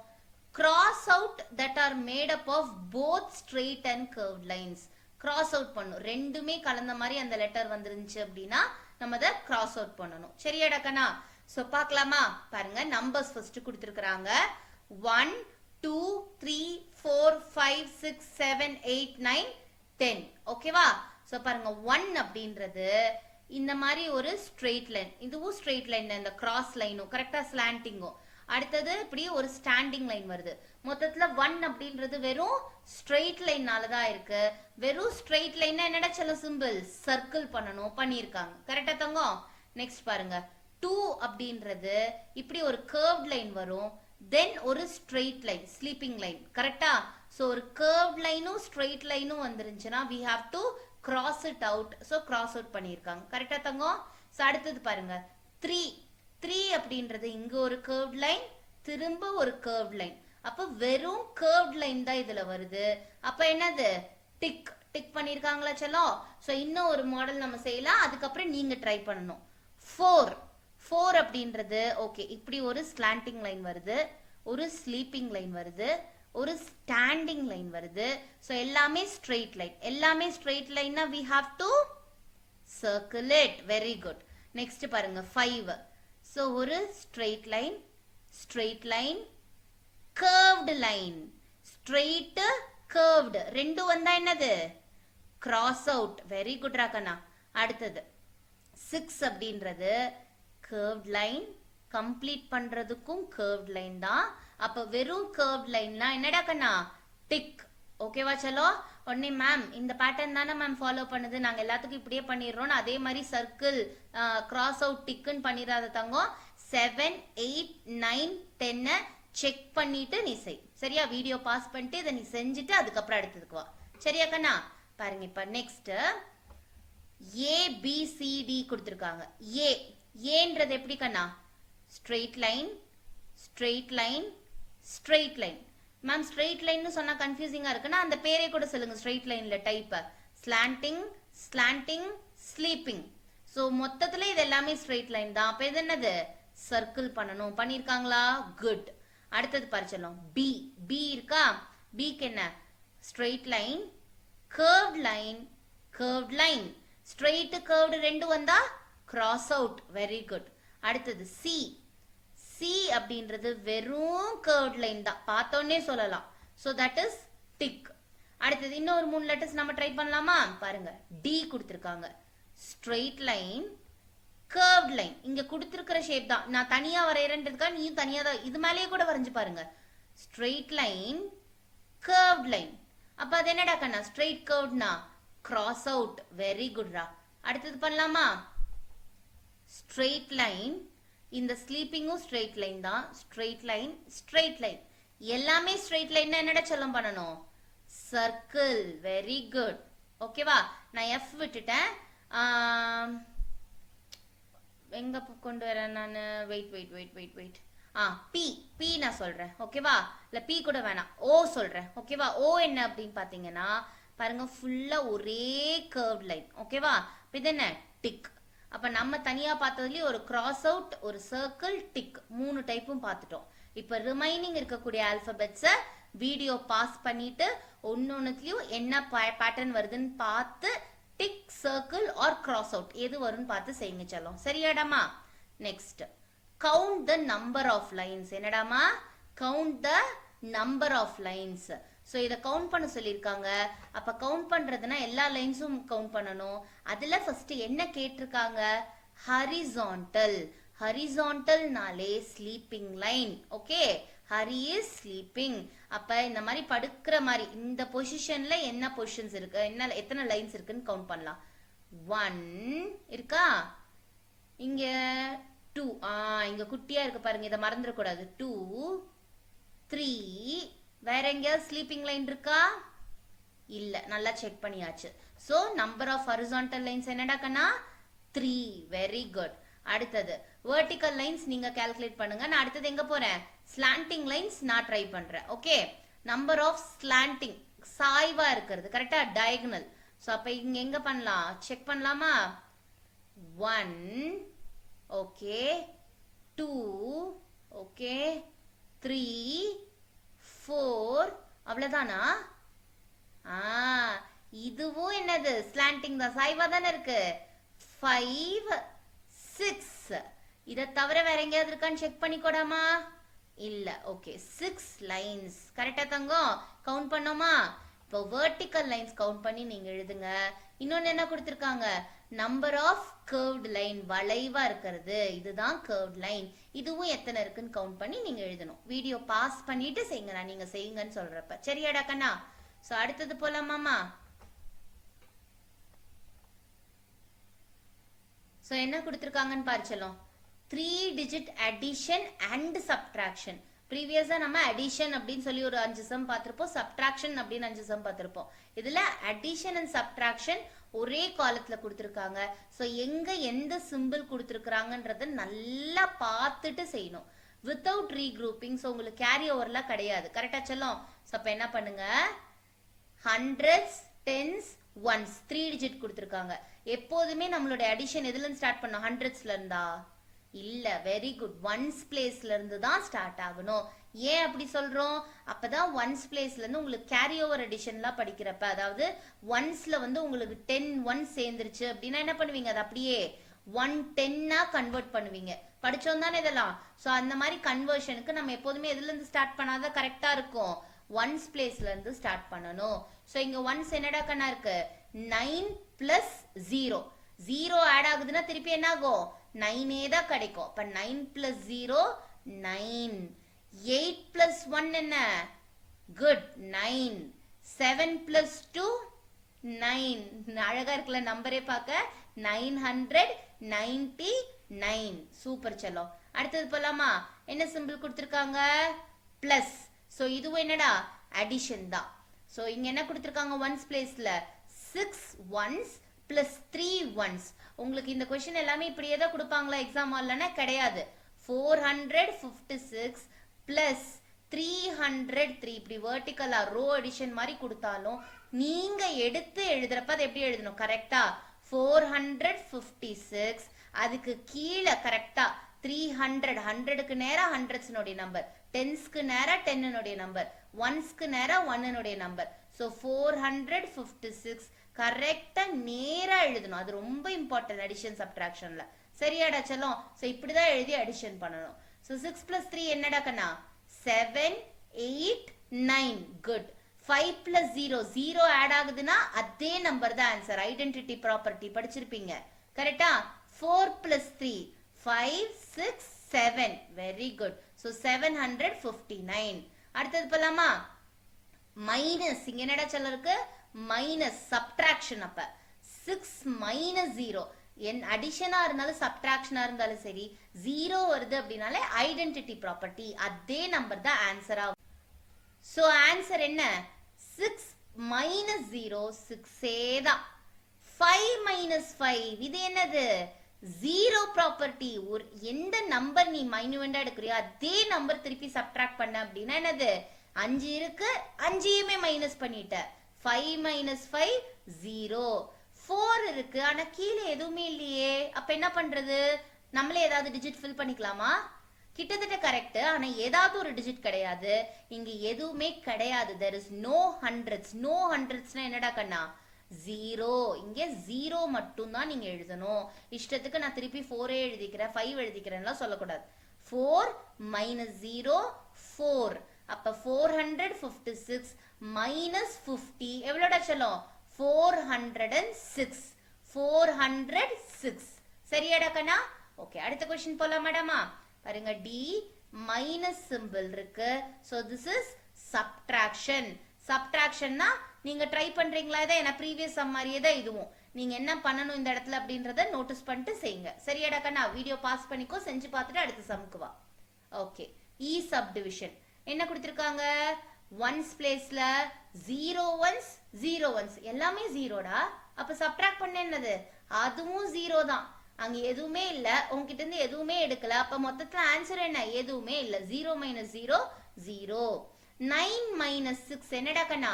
A: cross out that are made up of both straight and curved lines. cross out பண்ணணும். ரெண்டுமே கலந்த மாதிரி அந்த லெட்டர் வந்துருந்துச்சு அப்படின்னா நம்ம அதை cross out பண்ணணும். சரியாடா கண்ணா? சோ பார்க்கலாமா? பாருங்க, நம்பர்ஸ் ஃபர்ஸ்ட் கொடுத்திருக்காங்க. 1 2 3 4 5 6 7 8 9 10. ஓகேவா? சோ பாருங்க, 1 அப்படின்றது இந்த மாதிரி ஒரு ஸ்ட்ரெயிட் லைன். இதுவும் ஸ்ட்ரெயிட் லைன், இந்த கிராஸ் லைனும் கரெக்டா ஸ்லாண்டிங்கும். அடுத்தது இப்படி ஒரு ஸ்டாண்டிங் லைன் வருது. மொத்தத்துல 1 அப்படின்றது வெறும் ஸ்ட்ரெயிட் லைன்னால தான் இருக்கு. வெறும் ஸ்ட்ரெயிட் லைன்னா என்னடா சொல்ல சிம்பிள்? சர்க்கிள் பண்ணணும், பண்ணியிருக்காங்க. கரெக்டா தங்கம்? நெக்ஸ்ட் பாருங்க, 2 அப்படின்றது இப்படி ஒரு கர்வ்ட் லைன் வரும். தென் ஒரு ஸ்ட்ரெயிட் லைன், ஸ்லீப்பிங் லைன். கரெக்டா? சோ ஒரு கர்வ்ட் லைனும் ஸ்ட்ரெயிட் லைனும் வந்துருந்துச்சுன்னா we have to cross it out. So cross out பண்ணியிருக்காங்க. கரெக்டா தங்கம்? சோ அடுத்தது பாருங்க, 3 அப்படின்றது இங்க ஒரு கர்வ்ட் லைன், திரும்ப ஒரு கர்வ்ட் லைன். அப்ப வெறும் கர்வ்ட் லைன் தான் இதுல வருது. அப்ப என்னது? டிக் பண்ணிருக்காங்களா செல்லம்? சோ இன்னும் ஒரு மாடல் நம்ம செய்யலாம். அதுக்கப்புறம் நீங்க ட்ரை பண்ணணும். 4 அப்படின்றது ஓகே, இப்படி ஒரு ஸ்லாண்டிங் லைன் வருது, ஒரு ஸ்லீப்பிங் லைன் வருது, ஒரு ஸ்டாண்டிங் லைன் வருது. சோ எல்லாமே ஸ்ட்ரெயிட் லைன். எல்லாமே ஸ்ட்ரெயிட் லைன்னா we have to circle it. very good. Next பாருங்க, 5. சோ ஒரு straight line, curved line, straight curved ரெண்டு வந்தா என்னது? Cross out. வெரி குட் ராகனா. அடுத்தது 6 அப்படின்றது கர்வ்ட் லைன், கம்ப்ளீட் பண்றதுக்கும் கர்வ்ட் லைன் தான். அப்ப வெறும் கர்வ்ட் லைன்னா என்னடா கண்ணா? டிக். ஓகேவா செல்லோ? உடனே மேம் இந்த பேட்டர்ன் தானே மேம் ஃபாலோ பண்ணுது, நாங்க எல்லாத்துக்கும் இப்படியே பண்ணிடுறோம். அதே மாதிரி சர்க்கிள், கிராஸ் அவுட், டிக்குன்னு பண்ணிடாத தங்கம். 7 8 9 10 செக் பண்ணிட்டு நீ செய். சரியா? வீடியோ பாஸ் பண்ணிட்டு இதை நீ செஞ்சுட்டு அதுக்கப்புறம் அடுத்ததுக்கு வா. சரியா கண்ணா? பாருங்க, இப்ப நெக்ஸ்ட் ABCD கொடுத்திருக்காங்க. ஏன்றது எப்படி கண்ணா? Straight line, ma'am straight line சொன்னா கன்ஃபியூசிங்கா இருக்குன்னா அந்த பேரே கூட சொல்லுங்க. ஸ்ட்ரெயிட் லைன்ல டைப் ஸ்லாண்டிங், ஸ்லீப்பிங். சோ மொத்தத்துல இது எல்லாமே ஸ்ட்ரெயிட் லைன் தான். அப்ப இது என்னது? சர்க்கிள் பண்ணணும். பண்ணிருக்காங்களா? குட். அடுத்தது பரிச்சலம் பி இருக்கா? பிக்கு என்ன? Straight line, curved line. Straight curved ரெண்டு வந்தா கிராஸ் அவுட். Very good. அடுத்தது சி அப்படின்றது வெறும் கர்வ்ட் லைன் தான், பார்த்தோன்னே சொல்லலாம். So that is tick. அடுத்தது இன்னொரு 3 லெட்டர்ஸ் நம்ம ட்ரை பண்ணலாமா? பாருங்க, டி கொடுத்திருக்காங்க. Straight line, curved line. இங்க கொடுத்திருக்கிற ஷேப் தான் நான் தனியா வரையறேன்றதுக்காக நீயும் தனியா தான் இது மேலேயே கூட வரைஞ்சு பாருங்க. Straight line, curved line. அப்ப அது என்னடா கண்ணா? ஸ்ட்ரெயிட் கர்வ்ட்னா கிராஸ் அவுட். வெரி குட்ரா. அடுத்தது பண்ணலாமா? ஸ்ட்ரெயிட் லைன், இந்த ஸ்லீப்பிங்கும் ஸ்ட்ரெயிட் லைன் தான். Straight line. எல்லாமே ஸ்ட்ரெயிட் லைன் என்னடா செல்லம் பண்ணணும்? சர்க்கிள். Very good. ஓகேவா? நான் எஃப் விட்டுட்டேன். எங்க கொண்டு வரேன் நான்? வெயிட். பி. பி நான் சொல்றேன். ஓகேவா? இல்ல பி கூட வேணாம், ஓ சொல்றேன். ஓகேவா? ஓ என்ன அப்படின்னு பாத்தீங்கன்னா பாருங்க, ஃபுல்லா ஒரே கர்வ் லைன். ஓகேவா? இது என்ன? டிக். அப்ப நம்ம தனியா பார்த்ததுலயே ஒரு கிராஸ் அவுட், ஒரு சர்க்கிள், டிக், 3 டைப்பும் பார்த்துட்டோம். இப்ப ரிமைனிங் இருக்கக்கூடிய ஆல்பபெட்ஸ வீடியோ பாஸ் பண்ணிட்டு ஒன்னொன்னுலயும் என்ன பேட்டர்ன் வருதுன்னு பார்த்து tick, circle or cross out எது வரும்னு பார்த்து செய்யுங்க செல்லம். சரியாடாமா? Next, count the number of lines. என்னடாமா? Count the number of lines. So இதை கவுண்ட் பண்ண சொல்லியிருக்காங்க. அப்ப கவுண்ட் பண்றதுன்னா எல்லா லைன்ஸும் கவுண்ட் பண்ணணும். அதுல ஃபர்ஸ்ட் என்ன கேட்டிருக்காங்க? ஹரிசான்டல். ஹரிசான்டல்னாலே sleeping line. Okay, Hari is sleeping. அப்ப இந்த மாதிரி படுக்கிற மாதிரி இந்த பொசிஷன்ல என்ன பொசிஷன்ஸ் இருக்கு, என்ன எத்தனை லைன்ஸ் இருக்குன்னு கவுண்ட் பண்ணலாம். 1 இருக்கா, இங்க 2, இங்க குட்டியா இருக்கு பாருங்க, இதை மறந்துடக்கூடாது. 2, 3, வேற எங்கேயாவது ஸ்லீப்பிங் லைன் இருக்கா? இல்ல, நல்லா செக் பண்ணியாச்சு. So number of horizontal lines என்னடா கண்ணா? 3. Very good. அடுத்தது வெர்டிக்கல் லைன்ஸ் நீங்க கால்குலேட் பண்ணுங்க. நான் அடுத்தது எங்க போறேன்? ஸ்லாண்டிங் லைன்ஸ் நான் ட்ரை பண்றேன். ஓகே, நம்பர் ஆஃப் ஸ்லாண்டிங், சாய்வா இருக்கிறது கரெக்டா, டயகனல். சோ அப்ப இங்க எங்க பண்ணலாம்? செக் பண்ணலாமா? 1, ஓகே, 2, ஓகே, 3, 4, அவ்வளவுதானா? இதுவும் என்னது? ஸ்லாண்டிங் தான், சாய்வா தானே இருக்கு. 5, 6. இதை தவிர வேற எங்கேயாவது இருக்கான்னு செக் பண்ணிக்கோடாமா? இல்ல. ஓகே, 6 லைன்ஸ் கரெக்டா தங்கம். கவுண்ட் பண்ணோமா? இப்போ வெர்டிக்கல் லைன்ஸ் கவுண்ட் பண்ணி நீங்க எழுதுங்க. இன்னொன்னு என்ன கொடுத்திருக்காங்க? நம்பர் ஆஃப் கர்வ்ட் லைன், வளைவா இருக்கிறது, இதுதான் கர்வ்ட் லைன். இதுவும் எத்தனை இருக்குன்னு கவுண்ட் பண்ணி நீங்க எழுதணும். வீடியோ பாஸ் பண்ணிட்டு செய்யுங்க, நான் நீங்க செய்யுங்கன்னு சொல்றப்ப. சரியாடா கண்ணா? சோ அடுத்தது போலாமாமா? சோ என்ன கொடுத்திருக்காங்கன்னு பாருச்சலாம். 3 digit addition and subtraction. ப்ரீவியஸா நம்ம அடிஷன் அப்படின்னு சொல்லி ஒரு 5 சம் பார்த்திருப்போம், சப்ட்ராக்ஷன் அப்படின்னு 5 சம் பார்த்திருப்போம். இதுல அடிஷன் அண்ட் சப்ட்ராக்ஷன் ஒரே காலத்துல கொடுத்திருக்காங்க. சோ எங்க எந்த சிம்பிள் கொடுத்திருக்காங்கன்றத நல்லா பார்த்துட்டு செய்யணும், வித்தவுட் ரீக்ரூப்பிங். சோ உங்களுக்கு கேரி ஓவர்லாம் கிடையாது. கரெக்டா செல்லும்? சோ அப்ப என்ன பண்ணுங்க, ஹண்ட்ரட்ஸ், டென்ஸ், ஒன்ஸ் 3 டிஜிட் கொடுத்திருக்காங்க. எப்போதுமே நம்மளுடைய அடிஷன் எதுல இருந்து ஸ்டார்ட் பண்ணோம்? ஹண்ட்ரட்ஸ்ல இருந்தா? இல்ல. Very good. ஒன்ஸ் பிளேஸ்ல இருந்து தான் ஸ்டார்ட் ஆகணும். ஏன் அப்படி சொல்றோம்? அப்பதான் ஒன்ஸ் பிளேஸ்ல இருந்து உங்களுக்கு கேரி ஓவர் அடிஷன்லாம் படிக்கிறப்ப, அதாவது ஒன்ஸ்ல வந்து உங்களுக்கு 10 ஒன்ஸ் சேர்ந்துருச்சு அப்படின்னா என்ன பண்ணுவீங்க? அது அப்படியே 110 கன்வெர்ட் பண்ணுவீங்க. படிச்சோம் தானே இதெல்லாம்? சோ அந்த மாதிரி கன்வர்ஷனுக்கு நம்ம எப்போதுமே எதுல இருந்து ஸ்டார்ட் பண்ணாதான் கரெக்டா இருக்கும்? ஒன்ஸ் பிளேஸ்ல இருந்து ஸ்டார்ட் பண்ணணும். சோ இங்க ஒன்ஸ் என்னடா கண்ணா இருக்கு? 9 பிளஸ் 0. 0 ஆட் ஆகுதுன்னா திருப்பி என்ன ஆகும்? 9 தான் கிடைக்கும். அப்ப 9 plus 0 9. 8 plus 1 என்ன? குட், 9. 7 plus 2 9. அழகா இருக்குல்ல நம்பரே பார்க்க. 999. சூப்பர் செல்லம். அடுத்தது போலாமா? என்ன சிம்பிள் கொடுத்திருக்காங்க? பிளஸ். சோ இதுவும் என்னடா? அடிஷன் தான். சோ இங்க என்ன கொடுத்திருக்காங்க? ஒன்ஸ் பிளேஸ்ல 6 ஒன்ஸ் பிளஸ் 3 ஒன்ஸ். உங்களுக்கு இந்த क्वेश्चन எல்லாமே இப்படியே தான் கொடுப்பாங்களா எக்ஸாம் ஹால்லனா? கிடையாது. 456 பிளஸ் 303 இப்படி வெர்டிகலா ரோ அடிஷன் மாதிரி கொடுத்தாலும் நீங்க எடுத்து எழுதுறப்ப அது எப்படி எழுதணும்? கரெக்டா 456 அதுக்கு கீழே கரெக்டா 300. 100க்கு நேரா ஹண்ட்ரட்ஸ்னுடைய நம்பர், டென்ஸ்க்கு நேரா 10னுடைய நம்பர், ஒன்ஸ்க்கு நேரா 1னுடைய நம்பர். சோ 456 கரெக்டா நேரா எழுதணும். அது ரொம்ப இம்பார்ட்டன்ட் அடிஷன் சப்ட்ராக்ஷன்ல. சரியாடா செல்லம்? சோ இப்படிதான் எழுதி அடிஷன் பண்ணணும். சோ 6 plus 3 என்னடா கண்ணா? 7 8 9. குட். 5 plus 0 0 ஆட் ஆகுதுன்னா அதே நம்பர் தான் ஆன்சர். ஐடென்டிட்டி ப்ராப்பர்ட்டி படிச்சிருப்பீங்க கரெக்டா? 4 plus 3 5 6 7. Very good. சோ 759. அடுத்தது போலாமா? மைனஸ். இங்க என்னடா செல்லம் இருக்கு? Minus, subtraction. அப்ப 6 மைனஸ் 0 என் அடிஷனா இருந்தாலும் சப்ட்ராக்ஷனா இருந்தாலும் சரி 0 வருது அப்படின்னாலே ஐடென்டிட்டி ப்ராப்பர்ட்டி அதே நம்பர் தான் ஆன்சரா. ஸோ ஆன்சர் என்ன 6 மைனஸ் 0 6 தான் 5 மைனஸ் 5 இது என்னது ஜீரோ ப்ராப்பர்ட்டி. ஒரு எந்த நம்பர் நீ மைனுவெண்டா எடுக்கிறியோ அதே நம்பர் திருப்பி சப்ட்ராக்ட் பண்ண அப்படின்னா என்னது 5 இருக்கு 5யுமே மைனஸ் பண்ணிட்ட 5 மைனஸ் 5 0. 4 இருக்கு ஆனா கீழே எதுவுமே இல்லையே அப்ப என்ன பண்றது நம்மளே ஏதாவது டிஜிட் ஃபில் பண்ணிக்கலாமா கிட்டத்தட்ட கரெக்ட் ஆனா ஏதாவது ஒரு டிஜிட் கிடையாது இங்க எதுவுமே கிடையாது there is no hundreds no hundredsனா என்னடா கண்ணா 0 இங்க 0 மட்டும் தான் நீங்க எழுதணும் இஷ்டத்துக்கு நான் திருப்பி 4 எழுதிக்கிறேன் 5 எழுதிக்கிறேன்லாம் சொல்லக்கூடாது 4 minus 0 4 அப்ப 456 minus 50 எவ்வளோடா சொல்லும் 406 406 சரியாடா கண்ணா ஓகே அடுத்த क्वेश्चन போலாம் மேடமா பாருங்க D மைனஸ் சிம்பிள் இருக்கு so this is subtraction subtractionனா நீங்க ட்ரை பண்றீங்களா இதை ஏன்னா ப்ரீவியஸ் சம் மாதிரியே தான் இதுவும் நீங்க என்ன பண்ணணும் இந்த இடத்துல அப்படின்றத நோட்டீஸ் பண்ணிட்டு செய்யுங்க சரியாடா கண்ணா வீடியோ பாஸ் பண்ணிக்கோ செஞ்சு பார்த்துட்டு அடுத்த சம்க்கு வா ஓகே இ சப்டிவிஷன் என்ன கொடுத்திருக்காங்க ஒன்ஸ் பிளேஸ்ல 0 ஒன்ஸ் 0 ஒன்ஸ் எல்லாமே ஜீரோடா அப்ப சப்ட்ராக்ட் பண்ண என்னது அதுவும் 0 தான் அங்க எதுவுமே இல்ல உங்ககிட்ட இருந்து எதுவுமே எடுக்கல அப்ப மொத்தத்துல ஆன்சர் என்ன எதுவுமே இல்ல 0 மைனஸ் 0 0 9 மைனஸ் 6 என்னடா கண்ணா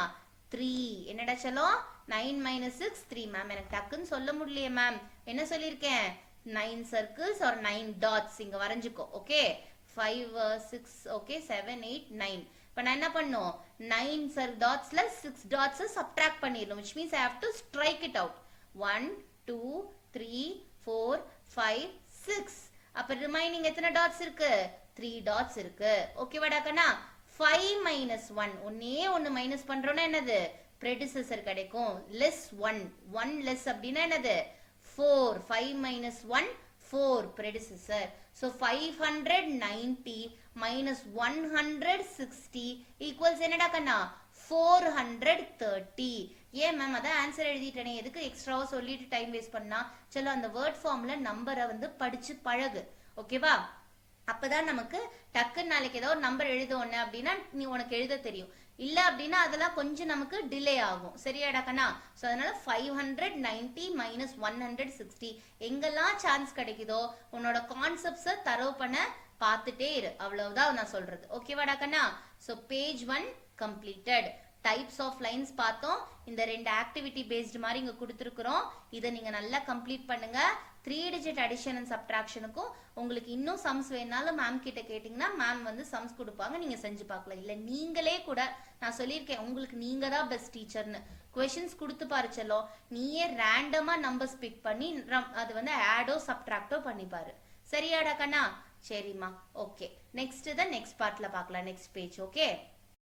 A: 3 என்னடா சொல்லும் 9 மைனஸ் 6 3 மேம் எனக்கு டக்குன்னு சொல்ல முடியலையே மேம் என்ன சொல்லியிருக்கேன் 9 சர்க்கிள்ஸ் ஆர் 9 டாட்ஸ் இங்க வரைஞ்சுக்கோ ஓகே 5 6 ஓகே 7 8 9 இப்போ நான் என்ன பண்ணும் 9 டாட்ஸ்ல 6 டாட்ஸ் சப்ட்ராக்ட் பண்ணிடணும் which means I have to strike it out 1 2 3 4 5 6 அப்ப ரிமைனிங் எத்தனை டாட்ஸ் இருக்கு 3 டாட்ஸ் இருக்கு ஓகேவாடா கண்ணா 5 மைனஸ் 1 ஒன்னே ஒன்னு மைனஸ் பண்றோம்னா என்னது predecessor கிடைக்கும் less 1 less அப்படின்னா என்னது 4 5 minus 1 4 predecessor so 590 minus 160 equals என்னடா கண்ணா 430 ஏன் மேம் அதான் ஆன்சர் எழுதிட்டேனே எதுக்கு எக்ஸ்ட்ராவா சொல்லிட்டு டைம் வேஸ்ட் பண்ணா சலோ அந்த வேர்ட் ஃபார்ம்ல நம்பரை வந்து படிச்சு பழகு ஓகேவா அப்பதான் நமக்கு டக்குன்னு நாளைக்கு ஏதோ ஒரு நம்பர் எழுதணும் அப்படின்னா நீ உனக்கு எழுத தெரியும் இல்ல அப்படின்னா அதெல்லாம் கொஞ்சம் நமக்கு டிலே ஆகும் சரியாடா கண்ணா சோ அதனால 590 மைனஸ் 160 எங்கெல்லாம் சான்ஸ் கிடைக்குதோ உன்னோட கான்செப்ட்ஸை தரவு பண்ண பார்த்துட்டே இரு அவ்வளவுதான் நான் சொல்றது ஓகேவாடா கண்ணா so page 1 completed types of lines பார்த்தோம் இந்த ரெண்டு ஆக்டிவிட்டி பேஸ்டு மாதிரி இங்க கொடுத்துருக்குறோம் இதை நீங்க நல்லா கம்ப்ளீட் பண்ணுங்க 3 டிஜிட் அடிஷன் அண்ட் சப்ட்ராக்ஷனுக்கும் உங்களுக்கு இன்னும் சம்ஸ் வேணாலும் மேம் கிட்ட கேட்டீங்கன்னா மேம் வந்து சம்ஸ் கொடுப்பாங்க நீங்க செஞ்சு பார்க்கலாம் இல்ல நீங்களே கூட நான் சொல்லியிருக்கேன் உங்களுக்கு நீங்க தான் பெஸ்ட் டீச்சர்னு கொஸ்டின்ஸ் கொடுத்து பாரு செல்லம் நீயே ரேண்டமா நம்பர்ஸ் பிக் பண்ணி அது வந்து ஆடோ சப்ட்ராக்டோ பண்ணி பாரு சரியாடா கண்ணா சரிம்மா ஓகே நெக்ஸ்ட் தான் நெக்ஸ்ட் பார்ட்ல பார்க்கலாம் நெக்ஸ்ட் பேஜ் ஓகே